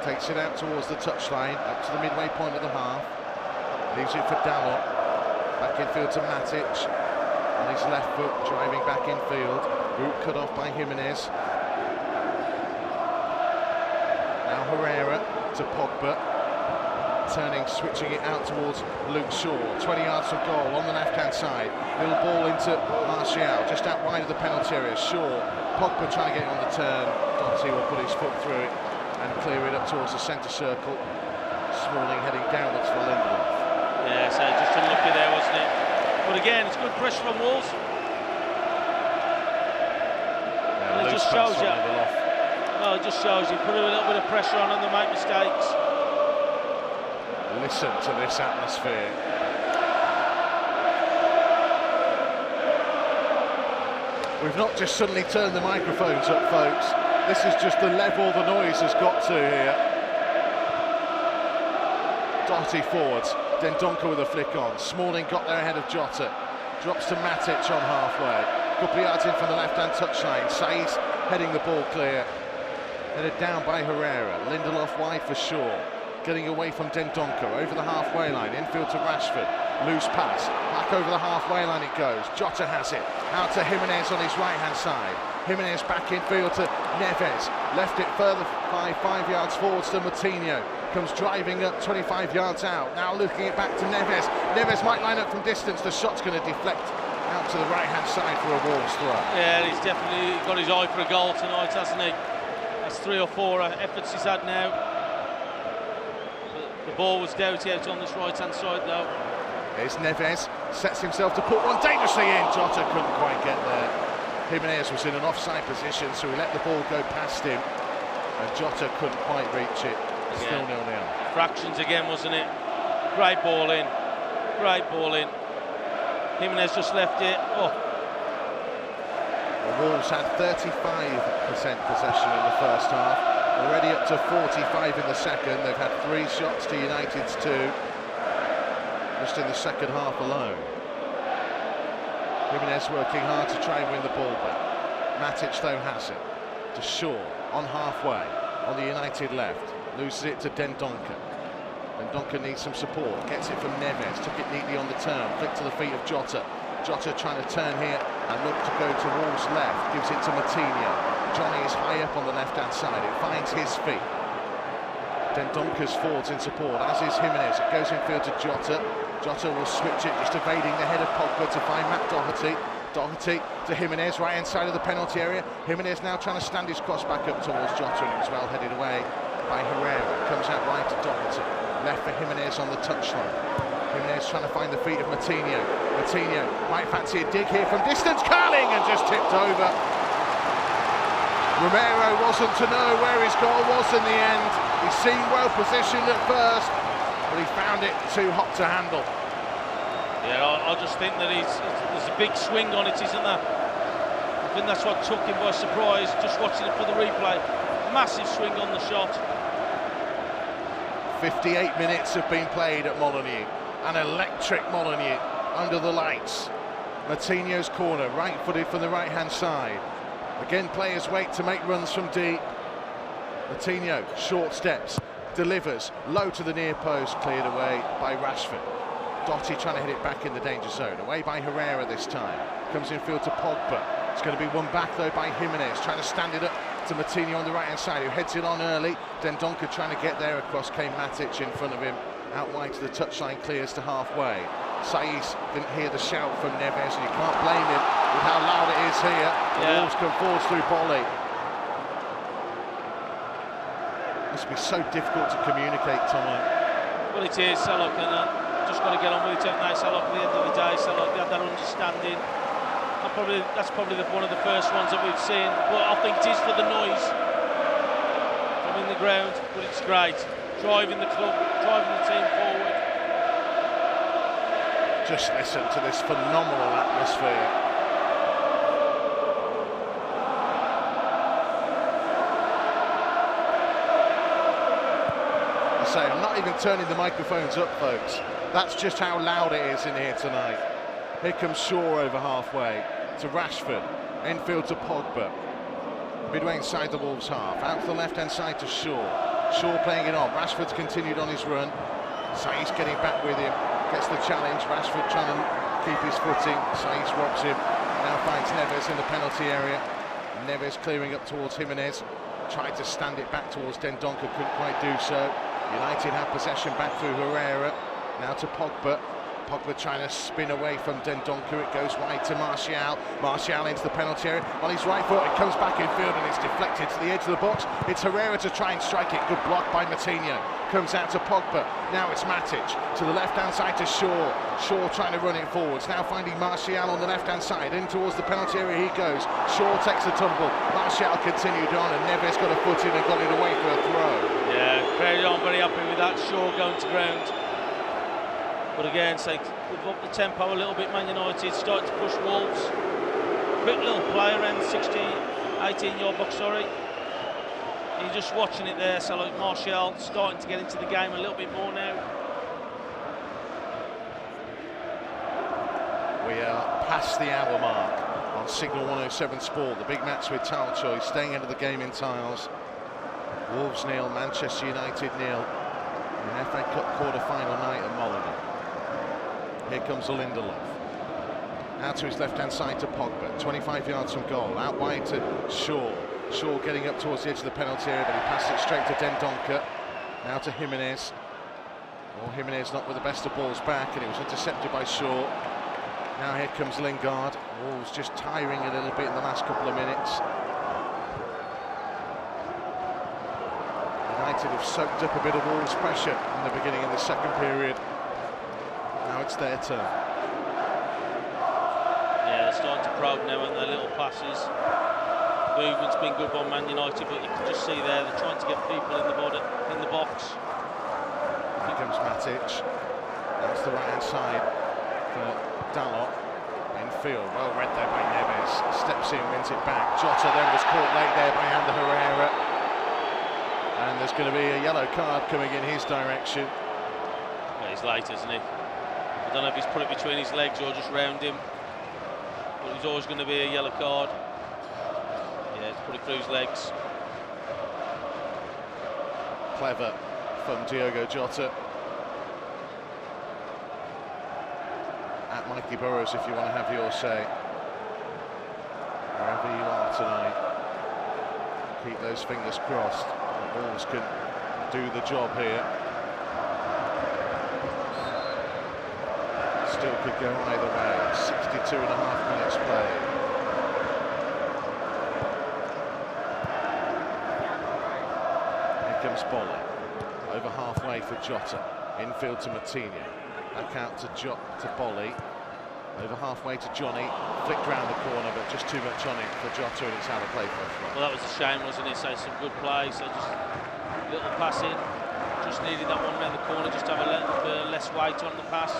Takes it out towards the touchline, up to the midway point of the half. Leaves it for Dalot. Back infield to Matic. On his left foot, driving back infield. Route cut off by Jimenez. Now Herrera to Pogba. Turning, switching it out towards Luke Shaw. 20 yards from goal on the left-hand side. Little ball into Marcal, just out wide of the penalty area. Shaw, Pogba trying to get it on the turn. Doherty will put his foot through it and clear it up towards the centre circle. Smalling heading downwards for Lindelof. Yeah, so just unlucky there, wasn't it? But again, it's good pressure from Wolves. Yeah, it just shows you. Well, it just shows you put a little bit of pressure on and they make mistakes. Listen to this atmosphere. We've not just suddenly turned the microphones up, folks. This is just the level the noise has got to here. Doherty forwards, Dendoncker with a flick on. Smalling got there ahead of Jota. Drops to Matic on halfway. Couple of yards in from the left-hand touchline. Saiss heading the ball clear. Headed down by Herrera. Lindelof wide for Shaw. Getting away from Dendoncker, over the halfway line, infield to Rashford, loose pass, back over the halfway line it goes, Jota has it, out to Jimenez on his right-hand side, Jimenez back infield to Neves, left it further 5 yards forwards to Moutinho, comes driving up 25 yards out, now looking it back to Neves, Neves might line up from distance, the shot's going to deflect out to the right-hand side for a Wolves throw. Yeah, he's definitely got his eye for a goal tonight, hasn't he? That's 3 or 4 efforts he's had now. The ball was Doughty out on this right-hand side, though. Here's Neves, sets himself to put one dangerously in. Jota couldn't quite get there. Jimenez was in an offside position, so he let the ball go past him, and Jota couldn't quite reach it. Still 0-0. Fractions again, wasn't it? Great ball in. Great ball in. Jimenez just left it. Oh. The Wolves had 35% possession in the first half. Already up to 45 in the second. They've had 3 shots to United's 2, just in the second half alone. Jimenez working hard to try and win the ball back. Matic though has it. To Shaw, on halfway, on the United left. Loses it to Dendoncker. Dendoncker needs some support. Gets it from Neves. Took it neatly on the turn. Flick to the feet of Jota. Jota trying to turn here and look to go to Wolves' left. Gives it to Moutinho. Johnny is high up on the left-hand side. It finds his feet. Dendoncker's forwards in support, as is Jimenez. It goes infield to Jota. Jota will switch it, just evading the head of Pogba to find Matt Doherty. Doherty to Jimenez, right hand side of the penalty area. Jimenez now trying to stand his cross back up towards Jota, and it was well headed away by Herrera. Comes out right to Doherty. Left for Jimenez on the touchline. Jimenez trying to find the feet of Moutinho. Moutinho might fancy a dig here from distance. Curling and just tipped over. Romero wasn't to know where his goal was in the end. He seemed well positioned at first, but he found it too hot to handle. Yeah, I just think that there's a big swing on it, isn't there? I think that's what took him by surprise, just watching it for the replay. Massive swing on the shot. 58 minutes have been played at Molineux. An electric Molineux under the lights. Moutinho's corner, right-footed from the right-hand side. Again, players wait to make runs from deep. Moutinho, short steps, delivers, low to the near post, cleared away by Rashford. Doherty trying to hit it back in the danger zone, away by Herrera this time. Comes infield to Pogba. It's going to be won back though by Jimenez, trying to stand it up to Moutinho on the right-hand side, who heads it on early. Dendoncker trying to get there, across came Matic in front of him. Out wide to the touchline, clears to halfway. Saiss didn't hear the shout from Neves, and you can't blame him with how loud it is here. The Wolves come forwards through volley. Must be so difficult to communicate, Tomo. Well, it is, Salok, and just got to get on with it, haven't they, Salok, at the end of the day. Salok, they have that understanding. That's probably one of the first ones that we've seen, but I think it is for the noise from in the ground, but it's great. Driving the club, driving the team forward. Just listen to this phenomenal atmosphere. I say, I'm not even turning the microphones up, folks. That's just how loud it is in here tonight. Here comes Shaw over halfway to Rashford. Infield to Pogba. Midway inside the Wolves half. Out to the left-hand side to Shaw. Shaw playing it on. Rashford's continued on his run. Saiss getting back with him. Gets the challenge. Rashford trying to keep his footing. Saiss robs him. Now finds Neves in the penalty area. Neves clearing up towards Jimenez. Tried to stand it back towards Dendoncker. Couldn't quite do so. United have possession back through Herrera. Now to Pogba. Pogba trying to spin away from Dendoncker. It goes wide to Martial. Martial into the penalty area. On his right foot, it comes back in field and it's deflected to the edge of the box. It's Herrera to try and strike it. Good block by Moutinho. Comes out to Pogba. Now it's Matic. To the left-hand side to Shaw. Shaw trying to run it forwards. Now finding Martial on the left-hand side. In towards the penalty area he goes. Shaw takes the tumble. Martial continued on and Neves got a foot in and got it away for a throw. Yeah, very happy with that. Shaw going to ground. But again, so we've upped the tempo a little bit, Man United, starting to push Wolves. Quick little play around the 18-yard box, sorry. You're just watching it there, so like Martial starting to get into the game a little bit more now. We are past the hour mark on Signal 107 Sport. The big match with Tile Choice, staying into the game in tiles. Wolves 0, Manchester United 0. An FA Cup quarter-final night at Molineux. Here comes Lindelof. Out to his left-hand side to Pogba. 25 yards from goal. Out wide to Shaw. Shaw getting up towards the edge of the penalty area, but he passed it straight to Dendoncker. Now to Jimenez. Well, Jimenez not with the best of balls back, and it was intercepted by Shaw. Now here comes Lingard. Wolves just tiring a little bit in the last couple of minutes. United have soaked up a bit of Wolves' pressure in the beginning of the second period. Now it's their turn. Yeah, they're starting to probe now on their little passes. Movement's been good by Man United, but you can just see there they're trying to get people in the box. Here comes Matic. That's the right-hand side for Dalot. In field, well read there by Neves. Steps in, wins it back. Jota then was caught late there by Ander Herrera. And there's going to be a yellow card coming in his direction. Yeah, he's late, isn't he? I don't know if he's put it between his legs or just round him. But there's always going to be a yellow card. Yeah, he's put it through his legs. Clever from Diogo Jota. At Mikey Burrows if you want to have your say. Wherever you are tonight, keep those fingers crossed. The Wolves can do the job here. Still could go either way. 62.5 minutes played. Here comes Bolly. Over halfway for Jota. Infield to Moutinho. Back out to Bolly. Over halfway to Johnny. Flicked round the corner, but just too much on it for Jota, and it's out of play for us. Well, that was a shame, wasn't it? So some good play. So just a little pass in. Just needed that one around the corner, just to have a little less weight on the pass.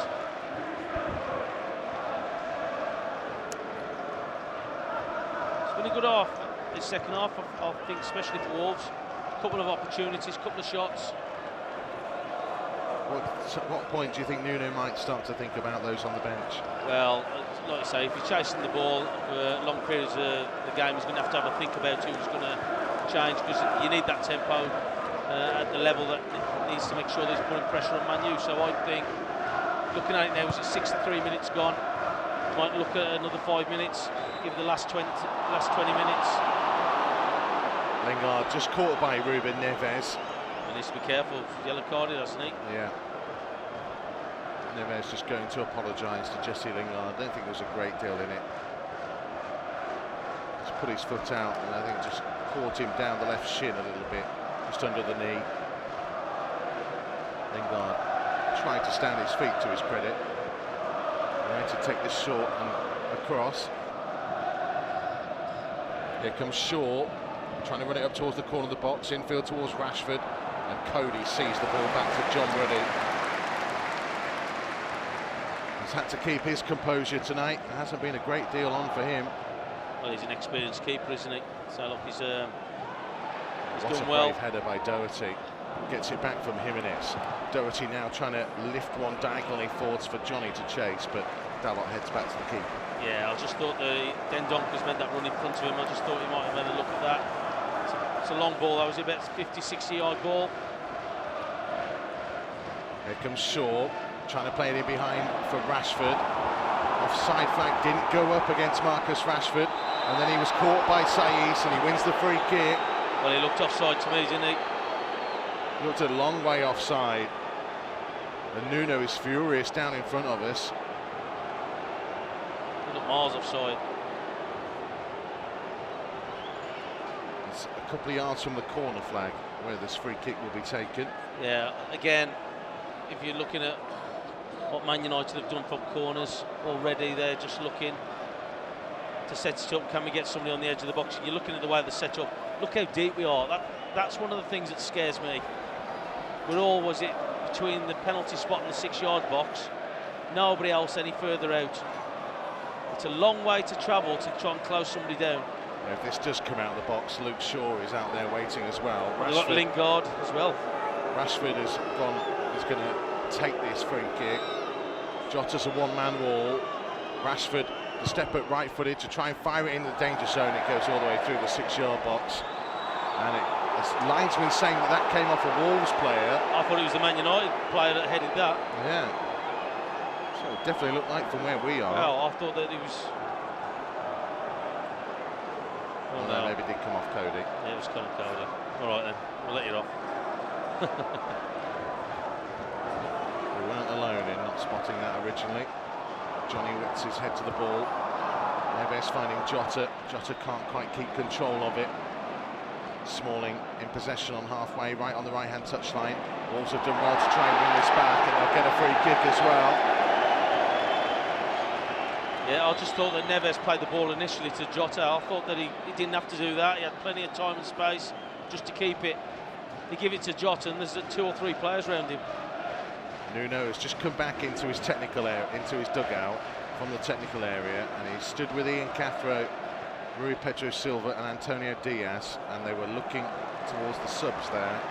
It's been a good half. This second half, I think, especially for Wolves. A couple of opportunities, couple of shots. At what point do you think Nuno might start to think about those on the bench? Well, like I say, if you're chasing the ball for long periods of the game, he's going to have a think about who's going to change, because you need that tempo at the level that needs to make sure that he's putting pressure on Man U. So I think, looking at it now, it's 63 minutes gone. Might look at another 5 minutes, give the last 20 minutes. Lingard just caught by Ruben Neves. He needs to be careful. Yellow carded, hasn't he? Yeah. Neves just going to apologise to Jesse Lingard. I don't think there's a great deal in it. Just put his foot out, and I think just caught him down the left shin a little bit, just under the knee. Lingard trying to stand his feet, to his credit. Going to take this short and across. Here comes Shaw, trying to run it up towards the corner of the box, infield towards Rashford, and Coady sees the ball back to John Ruddy. He's had to keep his composure tonight. There hasn't been a great deal on for him. Well, he's an experienced keeper, isn't he? So look, he's done well. well. Brave header by Doherty. Gets it back from Jimenez. Doherty now trying to lift one diagonally forwards for Johnny to chase, but Dalot heads back to the keeper. Yeah, I just thought Dendonker's made that run in front of him. I just thought he might have had a look at that. It's a long ball. That was about 50-60 yard ball. Here comes Shaw, trying to play it in behind for Rashford. Offside flag didn't go up against Marcus Rashford, and then he was caught by Saiss, and he wins the free kick. Well, he looked offside to me, didn't he? Looked a long way offside. And Nuno is furious down in front of us. He looked miles offside. It's a couple of yards from the corner flag where this free kick will be taken. Yeah, again, if you're looking at what Man United have done from corners already, they're just looking to set it up. Can we get somebody on the edge of the box? You're looking at the way they're set up. Look how deep we are. That's one of the things that scares me. We're always between the penalty spot and the 6 yard box. Nobody else any further out. It's a long way to travel to try and close somebody down. Yeah, if this does come out of the box, Luke Shaw is out there waiting as well. We've got Lingard as well. Rashford is going to take this free kick. Jota's a one-man wall. Rashford, the step at right-footed to try and fire it in the danger zone. It goes all the way through the 6 yard box. And the linesman saying that came off a Wolves player. I thought it was the Man United player that headed that. Yeah. So it definitely looked like from where we are. Well, I thought that it was... Oh, no, maybe it did come off Coady. Yeah, it was kind of Coady. All right then, we'll let you off. We weren't alone in not spotting that originally. Johnny whips his head to the ball. Neves finding Jota. Jota can't quite keep control of it. Smalling in possession on halfway, right on the right-hand touchline. Wolves have done well to try and win this back, and they'll get a free kick as well. Yeah, I just thought that Neves played the ball initially to Jota. I thought that he didn't have to do that. He had plenty of time and space just to keep it. He give it to Jota, and there's 2 or 3 players around him. Nuno has just come back into his technical area, into his dugout from the technical area, and he stood with Ian Cathro Rui Pedro Silva and Antonio Diaz, and they were looking towards the subs there.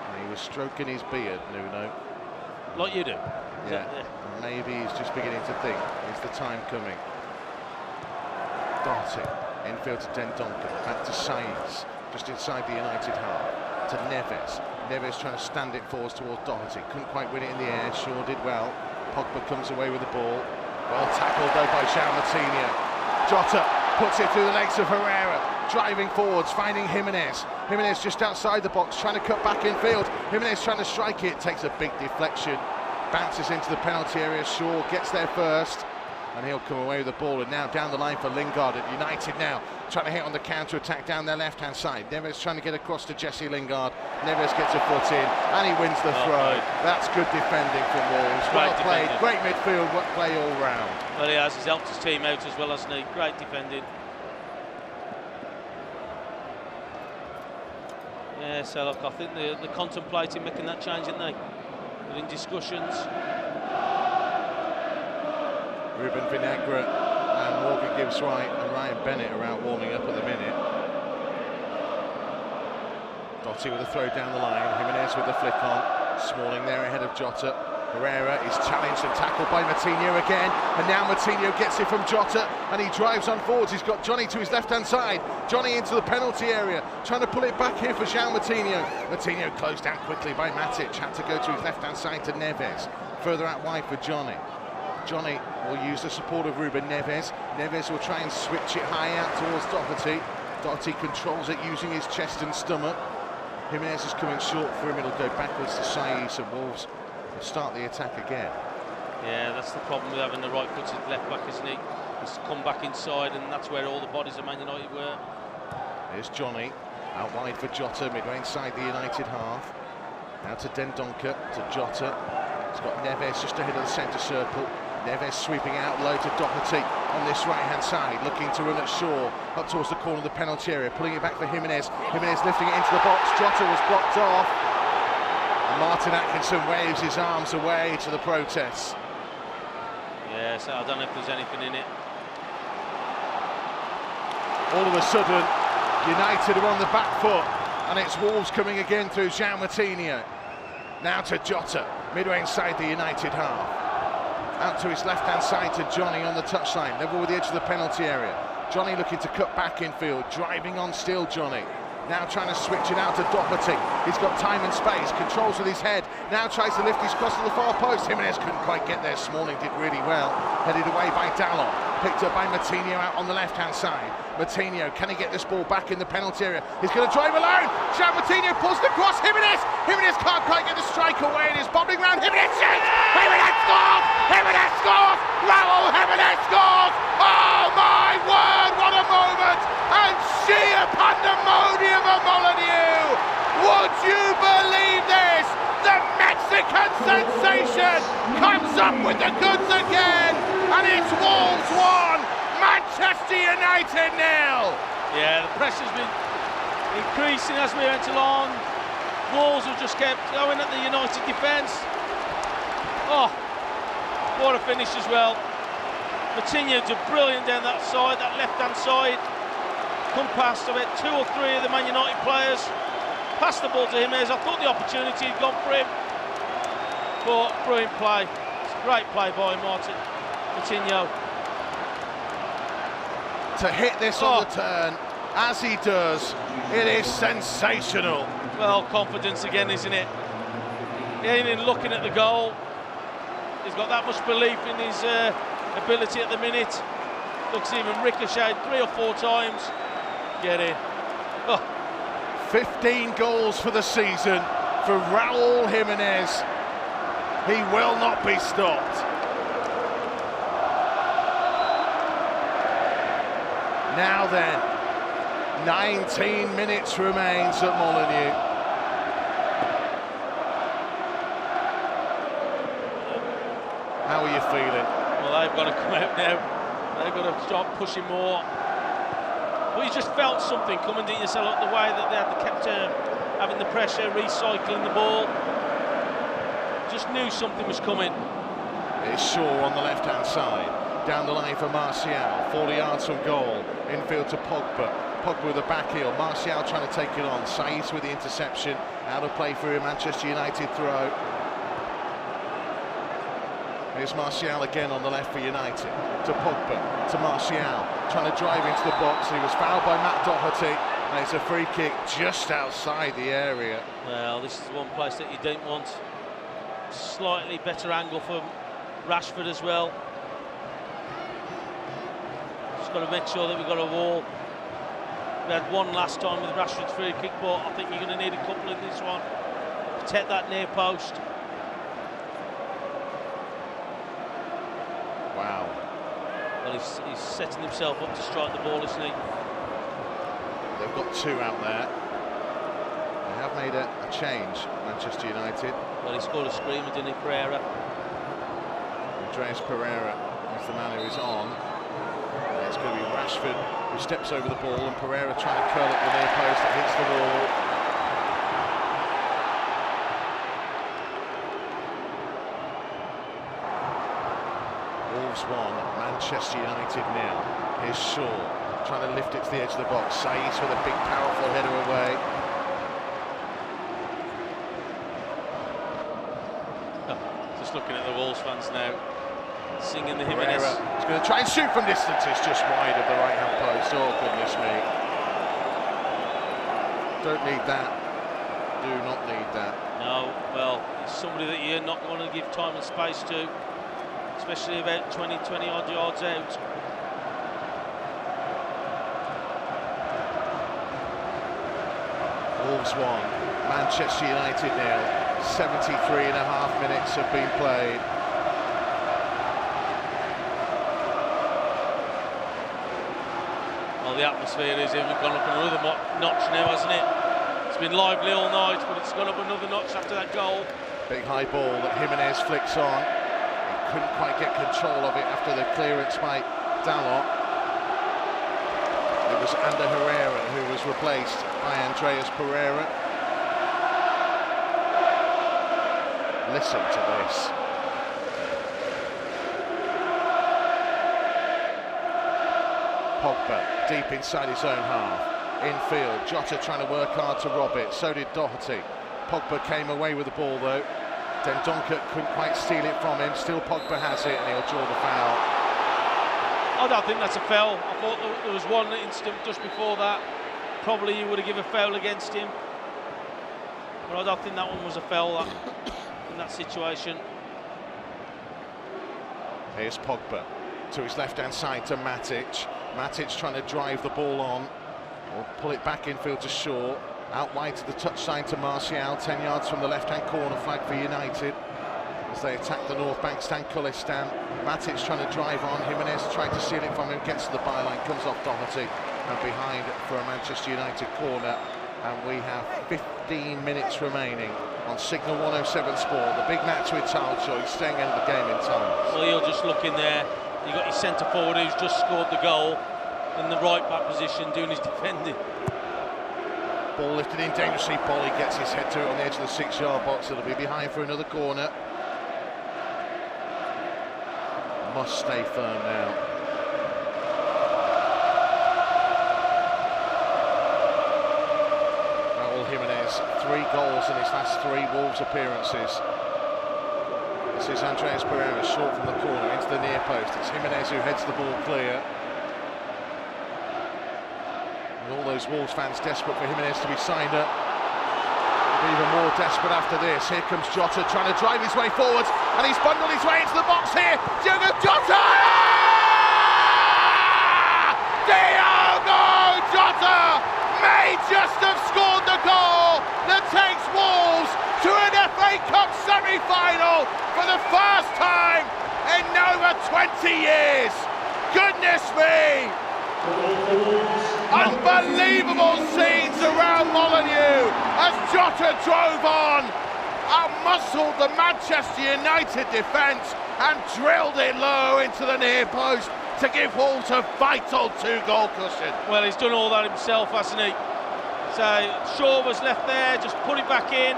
And he was stroking his beard, Nuno. Like you do. Yeah. Maybe he's just beginning to think, is the time coming? Doherty, infield to Dendoncker, back to Saiss, just inside the United half, to Neves. Neves trying to stand it forwards towards Doherty, couldn't quite win it in the air, Shaw did well. Pogba comes away with the ball. Well tackled though by Moutinho. Jota puts it through the legs of Herrera, driving forwards, finding Jimenez. Jimenez just outside the box, trying to cut back in field. Jimenez trying to strike it, takes a big deflection, bounces into the penalty area. Shaw gets there first, and he'll come away with the ball. And now down the line for Lingard at United now, trying to hit on the counter-attack down their left-hand side. Neves trying to get across to Jesse Lingard. Neves gets a foot in, and he wins the throw. That's good defending from Wolves. Well played, great midfield play all round. Well, he has. He's helped his team out as well, hasn't he? Great defending. Yeah, so look, I think they're contemplating making that change, aren't they? They're in discussions. Ruben Vinagre and Morgan Gibbs-White and Ryan Bennett are out warming up at the minute. Doherty with a throw down the line, Jimenez with the flick on, Smalling there ahead of Jota. Herrera is challenged and tackled by Moutinho again, and now Moutinho gets it from Jota, and he drives on forwards. He's got Johnny to his left-hand side. Johnny into the penalty area, trying to pull it back here for João Moutinho. Moutinho closed down quickly by Matic, had to go to his left-hand side to Neves. Further out wide for Johnny. Johnny will use the support of Ruben Neves. Neves will try and switch it high out towards Doherty. Doherty controls it using his chest and stomach. Jimenez is coming short for him. It'll go backwards to Saiss, and Wolves will start the attack again. Yeah, that's the problem with having the right-footed left-back, isn't it? He's come back inside, and that's where all the bodies of Man United were. Here's Johnny, out wide for Jota, midway inside the United half. Now to Dendoncker, to Jota. He's got Neves just ahead of the centre circle. Neves sweeping out low to Doherty on this right-hand side, looking to run at Shaw, up towards the corner of the penalty area, pulling it back for Jimenez. Jimenez lifting it into the box. Jota was blocked off. And Martin Atkinson waves his arms away to the protests. Yeah, so I don't know if there's anything in it. All of a sudden, United are on the back foot, and it's Wolves coming again through João Moutinho. Now to Jota, midway inside the United half. Out to his left-hand side to Johnny on the touchline, level with the edge of the penalty area. Johnny looking to cut back infield, driving on still Johnny. Now trying to switch it out to Doherty. He's got time and space, controls with his head. Now tries to lift his cross to the far post. Jimenez couldn't quite get there. Smalling did really well. Headed away by Dallon. Picked up by Moutinho out on the left-hand side. Moutinho, can he get this ball back in the penalty area? He's going to drive alone. João Moutinho pulls the cross. Jimenez can't quite get the strike away, and he's bobbing round. Jimenez shoots. Jimenez scores. Jimenez scores. Raúl Jimenez scores. Oh my word, what a moment! And sheer pandemonium of Molineux. Would you believe this? The Mexican sensation comes up with the goods again, and it's Wolves 1, Manchester United 0. Yeah, the pressure's been increasing as we went along. Wolves have just kept going at the United defence. Oh, what a finish as well. Moutinho did brilliant down that side, that left-hand side. Come past about 2 or 3 of the Man United players. Passed the ball to Jimenez. I thought the opportunity had gone for him. But brilliant play. It's a great play by Moutinho. To hit this on the turn, as he does, it is sensational. Well, confidence again, isn't it? He ain't even looking at the goal. He's got that much belief in his ability at the minute. Looks even ricocheted 3 or 4 times. Get in. Oh. 15 goals for the season for Raúl Jimenez. He will not be stopped. Now then, 19 minutes remains at Molineux. How are you feeling? Well, they've got to come out now. They've got to start pushing more. But you just felt something coming, didn't you? So look, the way that they had kept having the pressure, recycling the ball. Just knew something was coming. It's Shaw on the left-hand side. Down the line for Martial, 40 yards from goal, infield to Pogba. Pogba with the back heel, Martial trying to take it on. Saiss with the interception, out of play for a Manchester United throw. Here's Martial again on the left for United, to Pogba, to Martial, trying to drive into the box. He was fouled by Matt Doherty, and it's a free kick just outside the area. Well, this is one place that you don't want. Slightly better angle for Rashford as well. Just got to make sure that we've got a wall. We had one last time with Rashford's free kick, but I think you're going to need a couple in this one. Protect that near post. Wow. Well, he's setting himself up to strike the ball, isn't he? They've got two out there. They have made a change, Manchester United. Well, he scored a screamer, didn't he, Pereira? Andreas Pereira is the man who is on. And it's going to be Rashford who steps over the ball, and Pereira trying to curl it the near post that hits the wall. Wolves 1, Manchester United 0. Here's Shaw trying to lift it to the edge of the box. Saiss with a big powerful header away. Just looking at the Wolves fans now, singing the Jimenez. He's going to try and shoot from distance. It's just wide of the right-hand post. Oh, goodness me. Don't need that. Do not need that. No, well, it's somebody that you're not going to give time and space to, especially about 20 odd yards out. Wolves 1, Manchester United 0. 73.5 minutes have been played. Well, the atmosphere has even gone up another notch now, hasn't it? It's been lively all night, but it's gone up another notch after that goal. Big high ball that Jimenez flicks on. He couldn't quite get control of it after the clearance by Dalot. It was Ander Herrera who was replaced by Andreas Pereira. Listen to this. Pogba deep inside his own half. Infield, Jota trying to work hard to rob it. So did Doherty. Pogba came away with the ball though. Dendoncker couldn't quite steal it from him. Still Pogba has it, and he'll draw the foul. I don't think that's a foul. I thought there was one instant just before that. Probably you would have given a foul against him. But I don't think that one was a foul in that situation. Here's Pogba to his left-hand side to Matic. Matic trying to drive the ball on. Or pull it back infield to Shaw. Out wide to the touchline to Martial. 10 yards from the left-hand corner flag for United. As they attack the north bank, Stan Kullistan. Matic trying to drive on. Jimenez trying to steal it from him. Gets to the byline. Comes off Doherty. And behind for a Manchester United corner. And we have 15 minutes remaining on Signal 107 Sport. The big match with Sancho staying into the game in time. Well, you're just looking there. You've got your centre forward who's just scored the goal in the right back position doing his defending. Ball lifted in dangerously. Bolly gets his head to it on the edge of the 6-yard box. It'll be behind for another corner. Must stay firm now. Raúl Jimenez, 3 goals in his last 3 Wolves appearances. This is Andreas Pereira, short from the corner into the near post. It's Jimenez who heads the ball clear. And all those Wolves fans desperate for Jimenez to be signed up. Even more desperate after this. Here comes Jota trying to drive his way forwards, and he's bundled his way into the box here. Diogo Jota! Diogo Jota may just have scored the goal that takes Wolves to an FA Cup semi-final for the first time in over 20 years. Goodness me! Unbelievable scenes around Molineux as Jota drove on, outmuscled the Manchester United defence and drilled it low into the near post to give Wolves a vital 2-goal cushion. Well, he's done all that himself, hasn't he? So Shaw was left there, just put it back in.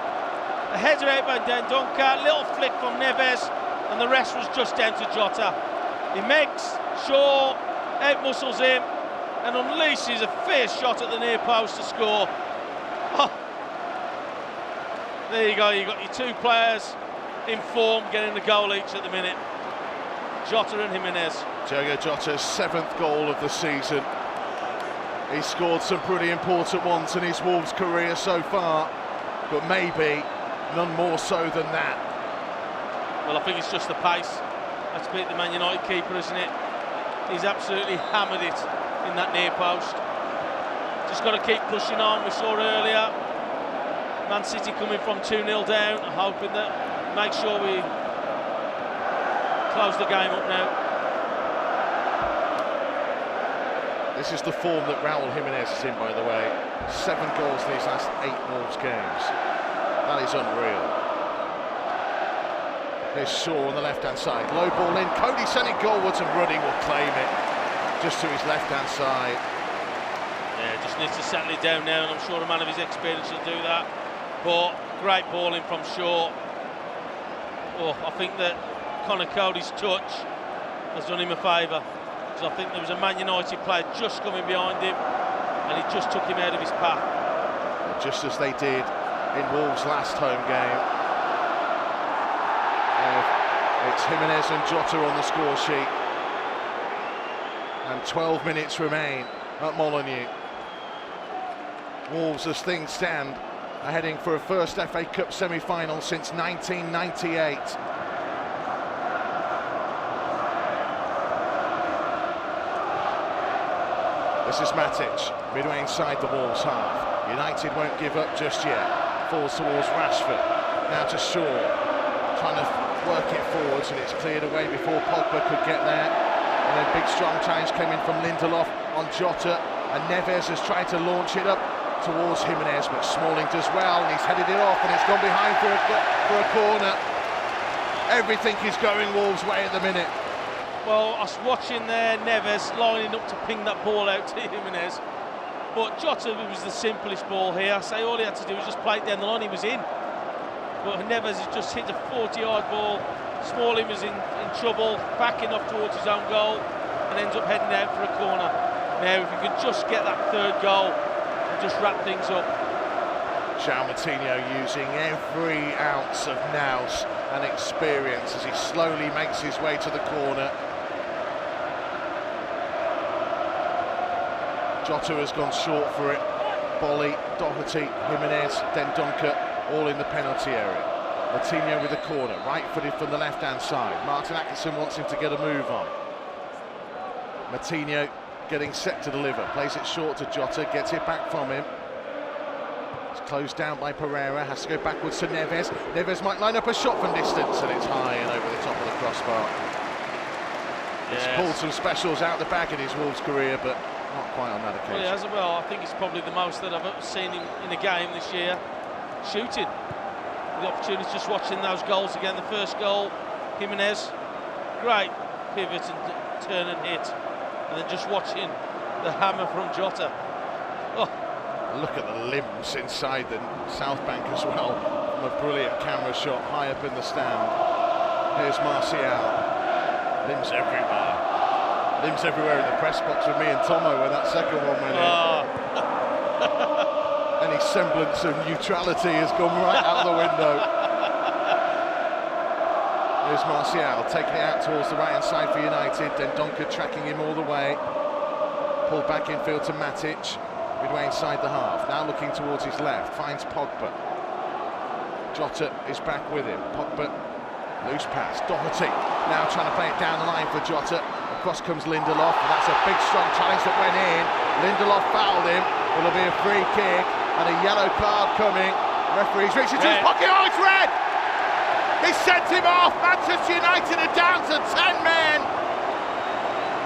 The header out by Dendoncker, little flick from Neves, and the rest was just down to Jota. He makes Shaw, out-muscles him, and unleashes a fierce shot at the near post to score. Oh. There you go, you've got your two players in form getting the goal each at the minute. Jota and Jimenez. Diogo Jota's 7th goal of the season. He's scored some pretty important ones in his Wolves career so far, but maybe none more so than that. Well, I think it's just the pace. That's beat the Man United keeper, isn't it? He's absolutely hammered it in that near post. Just got to keep pushing on. We saw earlier Man City coming from 2-0 down, hoping that make sure we close the game up now. This is the form that Raúl Jimenez is in, by the way. 7 goals in his last 8 Wolves games. That is unreal. Here's Shaw on the left-hand side. Low ball in. Coady sent it goalwards and Ruddy will claim it. Just to his left-hand side. Yeah, just needs to settle it down now, and I'm sure a man of his experience will do that. But great ball in from Shaw. Oh, I think that Conor Coady's touch has done him a favour. Because I think there was a Man United player just coming behind him, and he just took him out of his path. Just as they did in Wolves' last home game. It's Jimenez and Jota on the score sheet. And 12 minutes remain at Molineux. Wolves, as things stand, are heading for a first FA Cup semi-final since 1998. This is Matic, midway inside the Wolves half. United won't give up just yet. Falls towards Rashford. Now to Shaw, trying to work it forwards, and it's cleared away before Pogba could get there. And then big strong challenge came in from Lindelof on Jota, and Neves has tried to launch it up towards Jimenez, but Smalling does well, and he's headed it off, and it's gone behind for a corner. Everything is going Wolves' way at the minute. Well, I was watching there, Neves lining up to ping that ball out to Jimenez, but Jota was the simplest ball here. I say all he had to do was just play it down the line, he was in. But Neves has just hit a 40-yard ball. Smalling was in trouble, backing off towards his own goal, and ends up heading out for a corner. Now, if we could just get that 3rd goal and just wrap things up. Moutinho using every ounce of nous and experience as he slowly makes his way to the corner. Jota has gone short for it. Bolly, Doherty, Jimenez, Dendoncker, all in the penalty area. Moutinho with the corner, right-footed from the left-hand side. Martin Atkinson wants him to get a move on. Moutinho getting set to deliver, plays it short to Jota, gets it back from him. It's closed down by Pereira, has to go backwards to Neves. Neves might line up a shot from distance, and it's high and over the top of the crossbar. He's pulled some specials out the bag in his Wolves career, but not quite on that occasion. Well, he has well. I think it's probably the most that I've ever seen him in a game this year, shooting. The opportunity just watching those goals again. The first goal, Jimenez, great pivot and turn and hit, and then just watching the hammer from Jota. Oh. Look at the limbs inside the South Bank as well, from a brilliant camera shot high up in the stand. Here's Martial, limbs everywhere. Limbs everywhere in the press box with me and Tomo when that second one went in. Any semblance of neutrality has gone right out the window. There's Martial taking it out towards the right-hand side for United. Dendoncker tracking him all the way. Pulled back infield to Matic, midway inside the half. Now looking towards his left, finds Pogba. Jota is back with him. Pogba, loose pass. Doherty now trying to play it down the line for Jota. Across comes Lindelof, and that's a big strong challenge that went in. Lindelof fouled him. It'll be a free kick and a yellow card coming. Referee's reaching to his pocket. Oh, it's red! He sent him off. Manchester United are down to 10 men.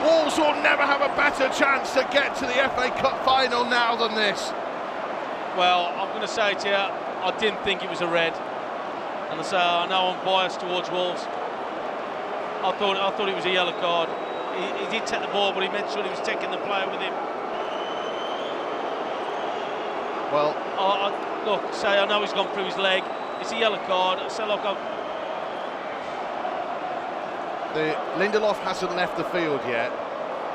Wolves will never have a better chance to get to the FA Cup final now than this. Well, I'm going to say to you, I didn't think it was a red, and I know I'm biased towards Wolves. I thought it was a yellow card. He did take the ball, but he made sure he was taking the player with him. Well, look, I know he's gone through his leg. It's a yellow card. So look, Lindelof hasn't left the field yet,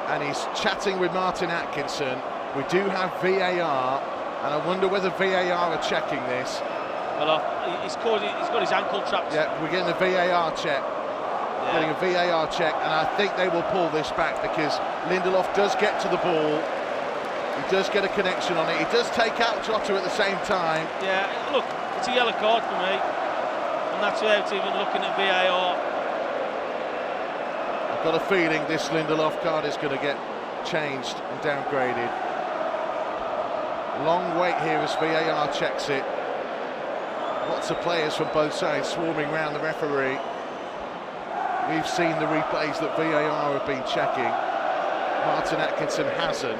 and he's chatting with Martin Atkinson. We do have VAR, and I wonder whether VAR are checking this. Well, he's got his ankle trapped. Yeah, we're getting a VAR check. Yeah. Getting a VAR check, and I think they will pull this back because Lindelof does get to the ball. He does get a connection on it. He does take out Jota at the same time. Yeah, look, it's a yellow card for me, and that's without even looking at VAR. I've got a feeling this Lindelof card is going to get changed and downgraded. Long wait here as VAR checks it. Lots of players from both sides swarming around the referee. We've seen the replays that VAR have been checking. Martin Atkinson hasn't.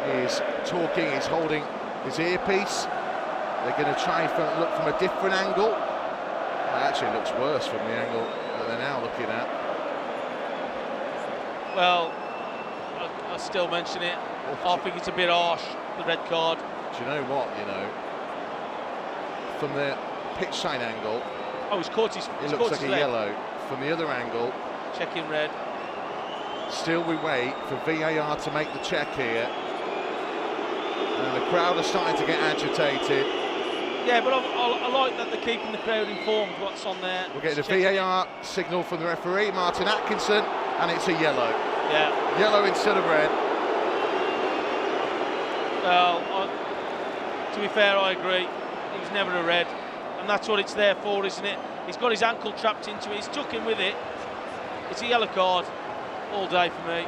He's talking, he's holding his earpiece. They're going to try and look from a different angle. Well, it actually looks worse from the angle that they're now looking at. Well, I still mention it. I think it's a bit harsh, the red card. Do you know what, from the pitch side angle, he's caught his it looks like a yellow. From the other angle, checking red. Still we wait for VAR to make the check here. And the crowd are starting to get agitated. Yeah, but I like that they're keeping the crowd informed what's on there. We're getting a VAR signal from the referee, Martin Atkinson, and it's a yellow. Yeah. Yellow instead of red. Well, to be fair, I agree. It was never a red, and that's what it's there for, isn't it? He's got his ankle trapped into it. He's tucking with it. It's a yellow card all day for me.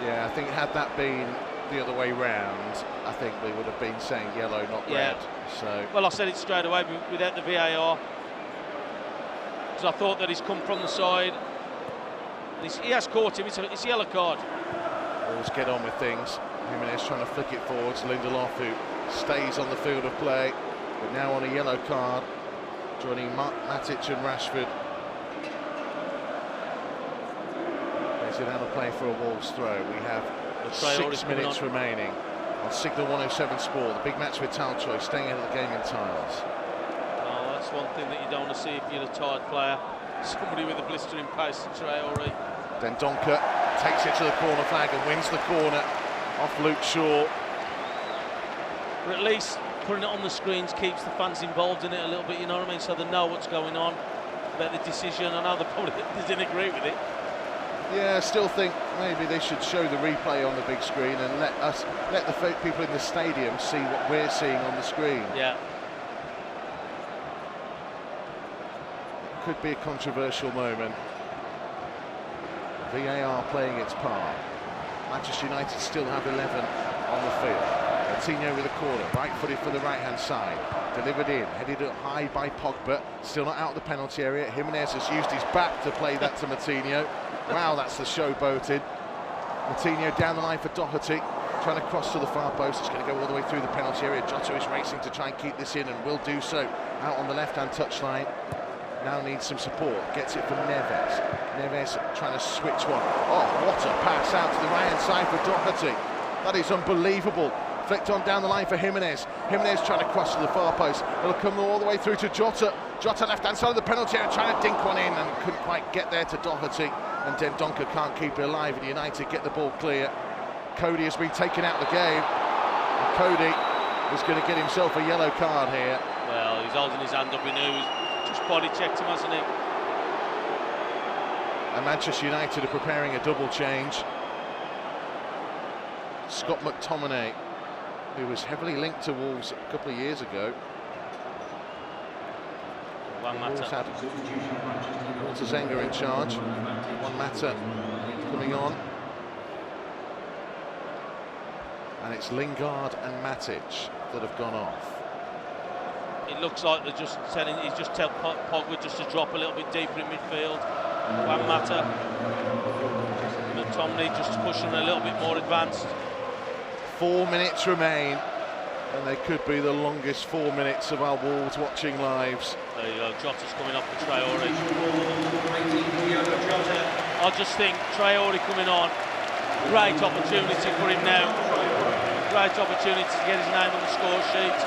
Yeah, I think had that been the other way round, I think we would have been saying yellow, not red. So. Well, I said it straight away without the VAR, because I thought that he's come from the side. He has caught him. It's a yellow card. Always get on with things. Jimenez trying to flick it forwards. Lindelof, who stays on the field of play, but now on a yellow card, joining Matic and Rashford. Is it out of play for a Wolves throw? We have 6 minutes remaining on Signal 107 Sport. The big match with Tile Choice, staying ahead of the game in tiles. Oh, that's one thing that you don't want to see if you're a tired player. Somebody with a blistering pace, Traore. Then Donker takes it to the corner flag and wins the corner off Luke Shaw. Or at least putting it on the screens keeps the fans involved in it a little bit, you know what I mean? So they know what's going on about the decision. I know they didn't agree with it. Yeah, I still think maybe they should show the replay on the big screen and let the people in the stadium see what we're seeing on the screen. Yeah. It could be a controversial moment. VAR playing its part. Manchester United still have 11 on the field. Moutinho with a corner, right-footed for the right-hand side. Delivered in, headed up high by Pogba. Still not out of the penalty area. Jimenez has used his back to play that to Moutinho. Wow, that's the showboated. Moutinho down the line for Doherty, trying to cross to the far post. It's going to go all the way through the penalty area. Jota is racing to try and keep this in and will do so. Out on the left-hand touchline. Now needs some support. Gets it from Neves. Neves trying to switch one. Oh, what a pass out to the right-hand side for Doherty. That is unbelievable. Flicked on down the line for Jimenez. Jimenez trying to cross to the far post. It'll come all the way through to Jota. Jota left-hand side of the penalty area, trying to dink one in and couldn't quite get there to Doherty. And Dendoncker can't keep it alive, and United get the ball clear. Coady has been taken out of the game. And Coady is going to get himself a yellow card here. Well, he's holding his hand up, he knew. He's just body checked him, hasn't he? And Manchester United are preparing a double change. Scott McTominay, who was heavily linked to Wolves a couple of years ago. Wolves had Walter Zenga in charge. One Mata coming on. And it's Lingard and Matic that have gone off. It looks like they're just telling, he's just tell Pogba just to drop a little bit deeper in midfield. Wan Mata. McTominay just pushing a little bit more advanced. 4 minutes remain, and they could be the longest 4 minutes of our Wolves watching lives. There you go, Jota's coming off for Traore. I just think Traore coming on, great opportunity for him now. Great opportunity to get his name on the score sheet.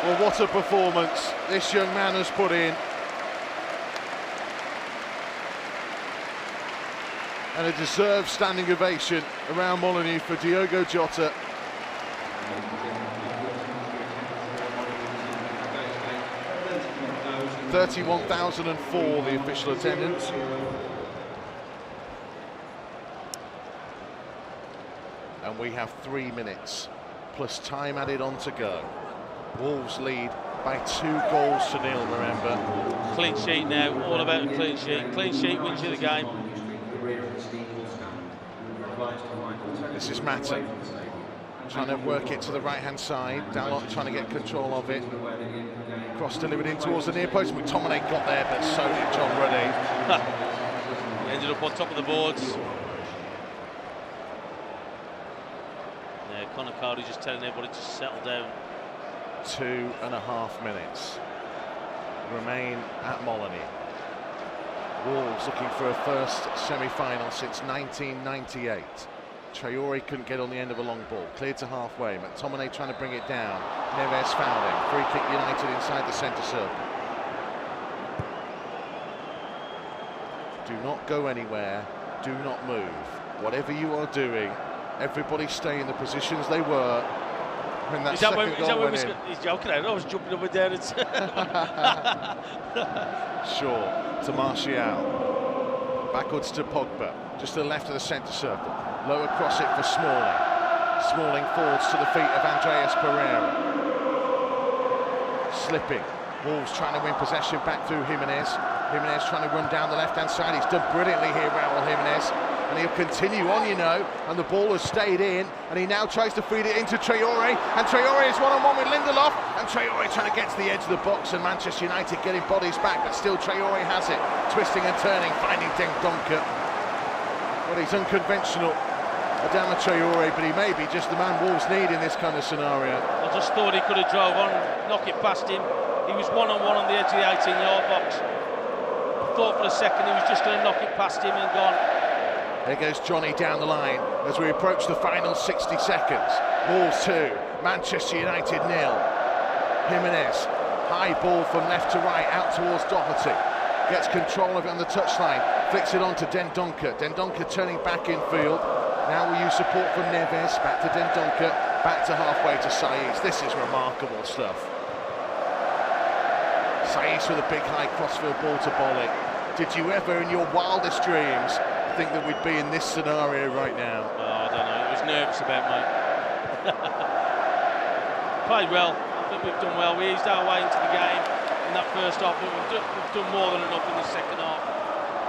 Well, what a performance this young man has put in. And a deserved standing ovation around Molineux for Diogo Jota. $31,004 the official attendance. And we have 3 minutes plus time added on to go. Wolves lead by 2 goals to 0, remember. Clean sheet now, all about a clean sheet. Clean sheet wins you the game. This is Matic trying to work it to the right-hand side. Dalot trying to get control of it. Cross delivered in towards the near post. McTominay got there, but so did John Ruddy. He ended up on top of the boards. Yeah, Conor Coady just telling everybody to settle down. 2.5 minutes remain at Molineux. Wolves looking for a first semi-final since 1998. Traore couldn't get on the end of a long ball. Cleared to halfway. McTominay trying to bring it down. Neves found him. Free kick United inside the centre circle. Do not go anywhere. Do not move. Whatever you are doing, everybody stay in the positions they were when that second goal went in. He's joking out. I was jumping up and down. Sure, to Marcal. Backwards to Pogba. Just to the left of the centre circle. Low across it for Smalling. Smalling falls to the feet of Andreas Pereira. Slipping. Wolves trying to win possession back through Jimenez. Jimenez trying to run down the left-hand side. He's done brilliantly here, Raul Jimenez. And he'll continue on, you know. And the ball has stayed in. And he now tries to feed it into Traore. And Traore is one-on-one with Lindelof. And Traore trying to get to the edge of the box. And Manchester United getting bodies back. But still Traore has it. Twisting and turning, finding Dendoncker. Well, he's unconventional. Adama Traore, but he may be just the man Wolves need in this kind of scenario. I just thought he could have drove on, knock it past him. He was one-on-one on the edge of the 18-yard box. I thought for a second he was just going to knock it past him and gone. There goes Johnny down the line as we approach the final 60 seconds. Wolves 2, Manchester United 0. Jimenez, high ball from left to right out towards Doherty. Gets control of it on the touchline, flicks it on to Dendoncker. Dendoncker turning back in field. Now we use support from Neves, back to Dendoncker, back to halfway to Saiss. This is remarkable stuff. Saiss with a big high crossfield ball to Bolly. Did you ever in your wildest dreams think that we'd be in this scenario right now? Oh, I don't know, it was nervous about me. Played well, I think we've done well. We eased our way into the game in that first half, but we've done more than enough in the second half.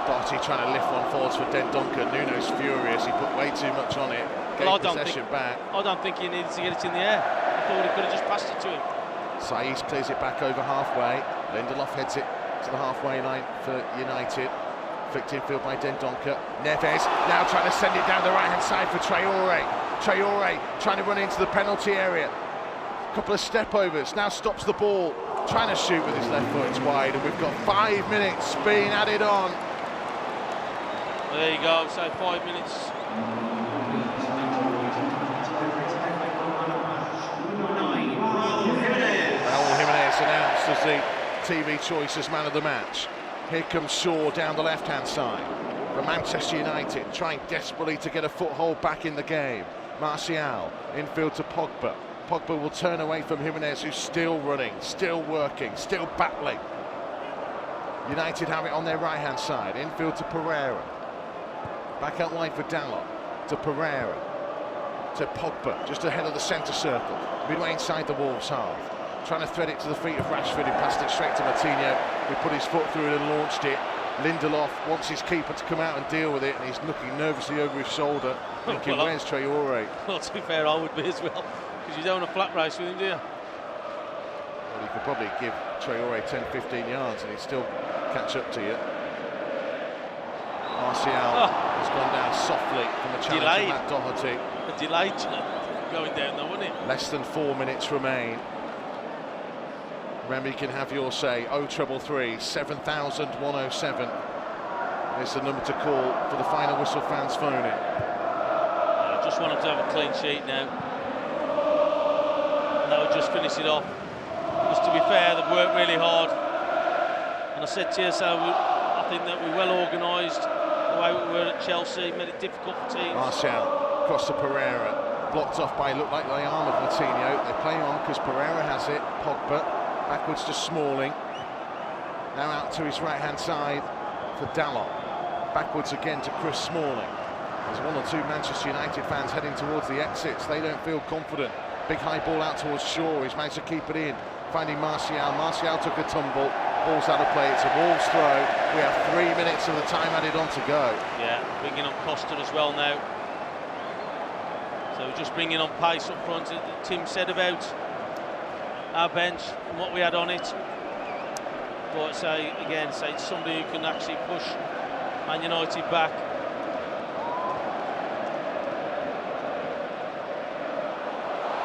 Doherty trying to lift one forwards for Dendoncker. Nuno's furious, he put way too much on it. Gave possession back. I don't think he needed to get it in the air. I thought he could have just passed it to him. Saiss clears it back over halfway. Lindelof heads it to the halfway line for United. Flicked in field by Dendoncker. Neves now trying to send it down the right-hand side for Traore. Traore trying to run into the penalty area. Couple of step-overs, now stops the ball. Trying to shoot with his left foot, it's wide, and we've got 5 minutes being added on. There you go, so 5 minutes. Raul Jimenez announced as the TV choice as man of the match. Here comes Shaw down the left-hand side. For Manchester United, trying desperately to get a foothold back in the game. Marcal, infield to Pogba. Pogba will turn away from Jimenez, who's still running, still working, still battling. United have it on their right-hand side, infield to Pereira. Back out wide for Dalot, to Pereira, to Pogba, just ahead of the centre circle, midway inside the Wolves half. Trying to thread it to the feet of Rashford, who passed it straight to Moutinho, who put his foot through it and launched it. Lindelof wants his keeper to come out and deal with it, and he's looking nervously over his shoulder, thinking, where's Traore? Well, to be fair, I would be as well, because you don't want a flat race with him, do you? Well, you could probably give Traore 10-15 yards and he'd still catch up to you. Marcal has gone down softly from the challenge of Matt Doherty. A delayed going down though, wasn't it? Less than 4 minutes remain. Remember, you can have your say. 0333 7107 is the number to call for the final whistle fans phoning. I just want them to have a clean sheet now. And that would just finish it off. because to be fair, they've worked really hard. And I said to you, so I think that we're well organised the way we were at Chelsea, made it difficult for teams. Martial, cross to Pereira, blocked off by, looked like the arm of Moutinho. They play on because Pereira has it. Pogba, backwards to Smalling. Now out to his right-hand side for Dalot. Backwards again to Chris Smalling. There's one or two Manchester United fans heading towards the exits. They don't feel confident. Big high ball out towards Shaw. He's managed to keep it in. Finding Martial. Martial took a tumble. Ball's out of play. It's a Wolves throw. We have 3 minutes of the time added on to go. Yeah, bringing on Costa as well now. So just bringing on pace up front. Tim said about our bench and what we had on it. But say it's somebody who can actually push Man United back.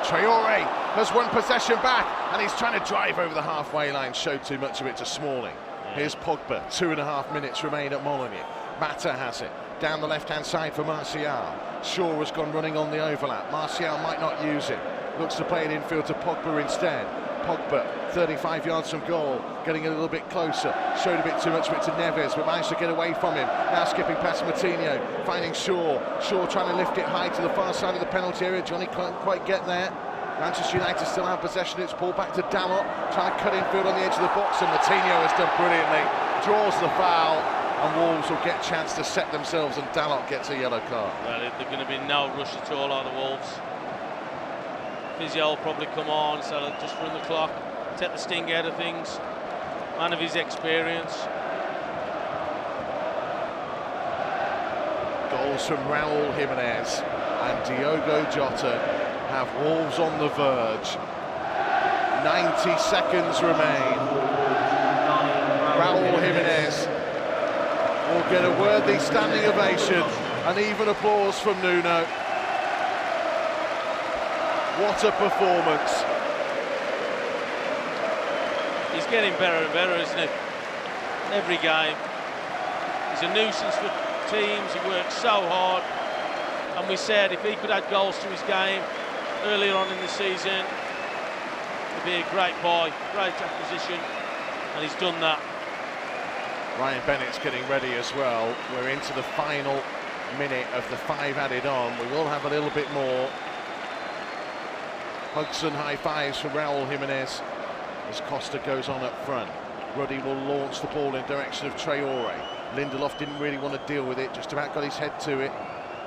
Traore has won possession back, and he's trying to drive over the halfway line. Showed too much of it to Smalling. Yeah. Here's Pogba. 2.5 minutes remain at Molineux. Mata has it. Down the left-hand side for Martial. Shaw has gone running on the overlap. Martial might not use it. Looks to play it infield to Pogba instead. Pogba, 35 yards from goal, getting a little bit closer. Showed a bit too much of it to Neves, but managed to get away from him. Now skipping past Moutinho, finding Shaw. Shaw trying to lift it high to the far side of the penalty area. Johnny can't quite get there. Manchester United still have possession. It's pulled back to Dalot, trying to cut infield on the edge of the box, and Moutinho has done brilliantly. Draws the foul, and Wolves will get a chance to set themselves, and Dalot gets a yellow card. Well, there's going to be no rush at all out of the Wolves. Physio will probably come on, so they'll just run the clock, take the sting out of things. Man of his experience. Goals from Raúl Jimenez and Diogo Jota have Wolves on the verge. 90 seconds remain. Raúl Jimenez will get a worthy standing ovation and even applause from Nuno. What a performance. He's getting better and better, isn't he? Every game. He's a nuisance for teams. He works so hard. And we said if he could add goals to his game earlier on in the season, it'd be a great buy, great acquisition, and he's done that. Ryan Bennett's getting ready as well. We're into the final minute of the 5 added on. We will have a little bit more. Hugs and high fives for Raúl Jimenez as Costa goes on up front. Ruddy will launch the ball in direction of Traore. Lindelof didn't really want to deal with it, just about got his head to it.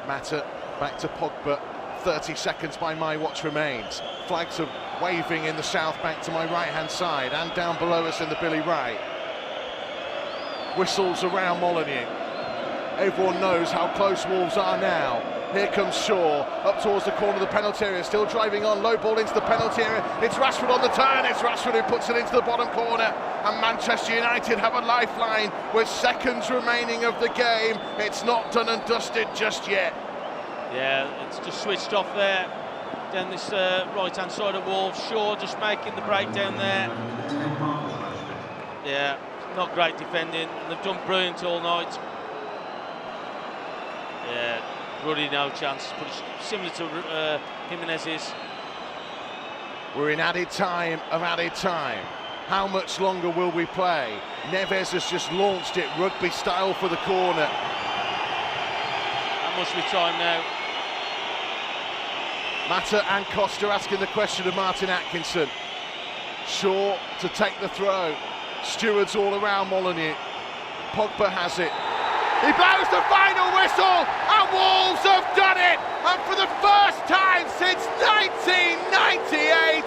Mata back to Pogba. 30 seconds by my watch remains. Flags are waving in the south bank to my right-hand side and down below us in the Billy Ray. Whistles around Molineux. Everyone knows how close Wolves are now. Here comes Shaw, up towards the corner of the penalty area, still driving on, low ball into the penalty area. It's Rashford on the turn, it's Rashford who puts it into the bottom corner. And Manchester United have a lifeline with seconds remaining of the game. It's not done and dusted just yet. Yeah, it's just switched off there. Down this right-hand side of Wolves. Shaw just making the breakdown there. Yeah, not great defending. They've done brilliant all night. Yeah. Really no chance, but it's similar to Jimenez's. We're in added time of added time. How much longer will we play? Neves has just launched it rugby style for the corner. That must be time now. Mata and Costa asking the question of Martin Atkinson. Shaw to take the throw. Stewards all around Molineux. Pogba has it. He blows the final whistle, and Wolves have done it! And for the first time since 1998,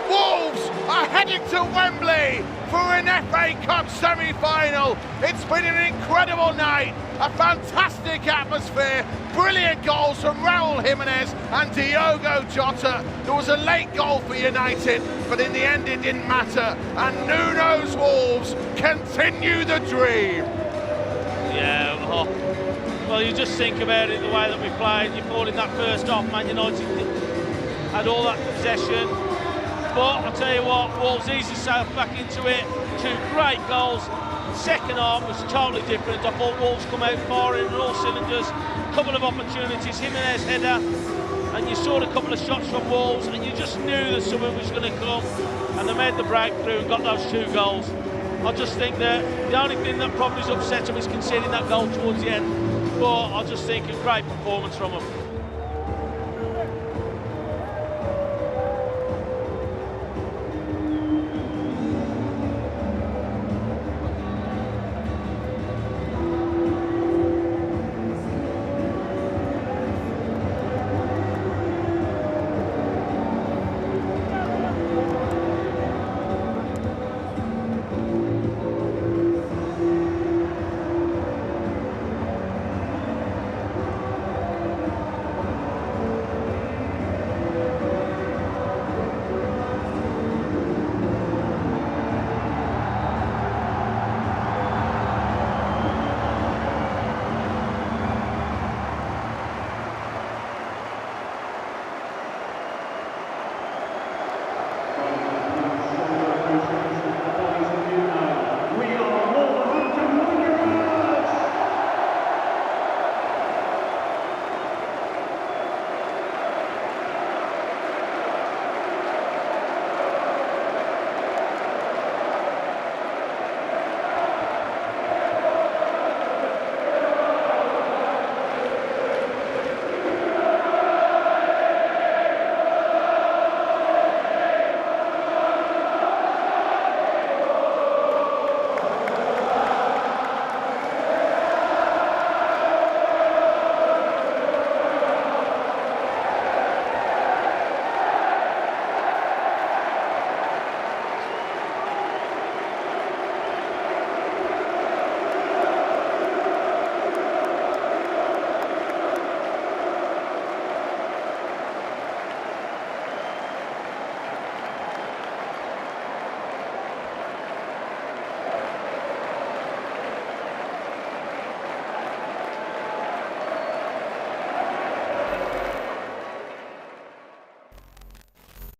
Wolves are heading to Wembley for an FA Cup semi-final. It's been an incredible night, a fantastic atmosphere, brilliant goals from Raúl Jimenez and Diogo Jota. There was a late goal for United, but in the end it didn't matter, and Nuno's Wolves continue the dream. Yeah, well, you just think about it, the way that we played. You thought in that first half, Man United had all that possession. But I'll tell you what, Wolves eased themselves back into it. 2 great goals. Second half was totally different. I thought Wolves come out firing on all cylinders. A couple of opportunities, Jimenez header, and and you saw a couple of shots from Wolves, and you just knew that something was going to come, and they made the breakthrough and got those 2 goals. I just think that the only thing that probably has upset them is conceding that goal towards the end, but I just think a great performance from them.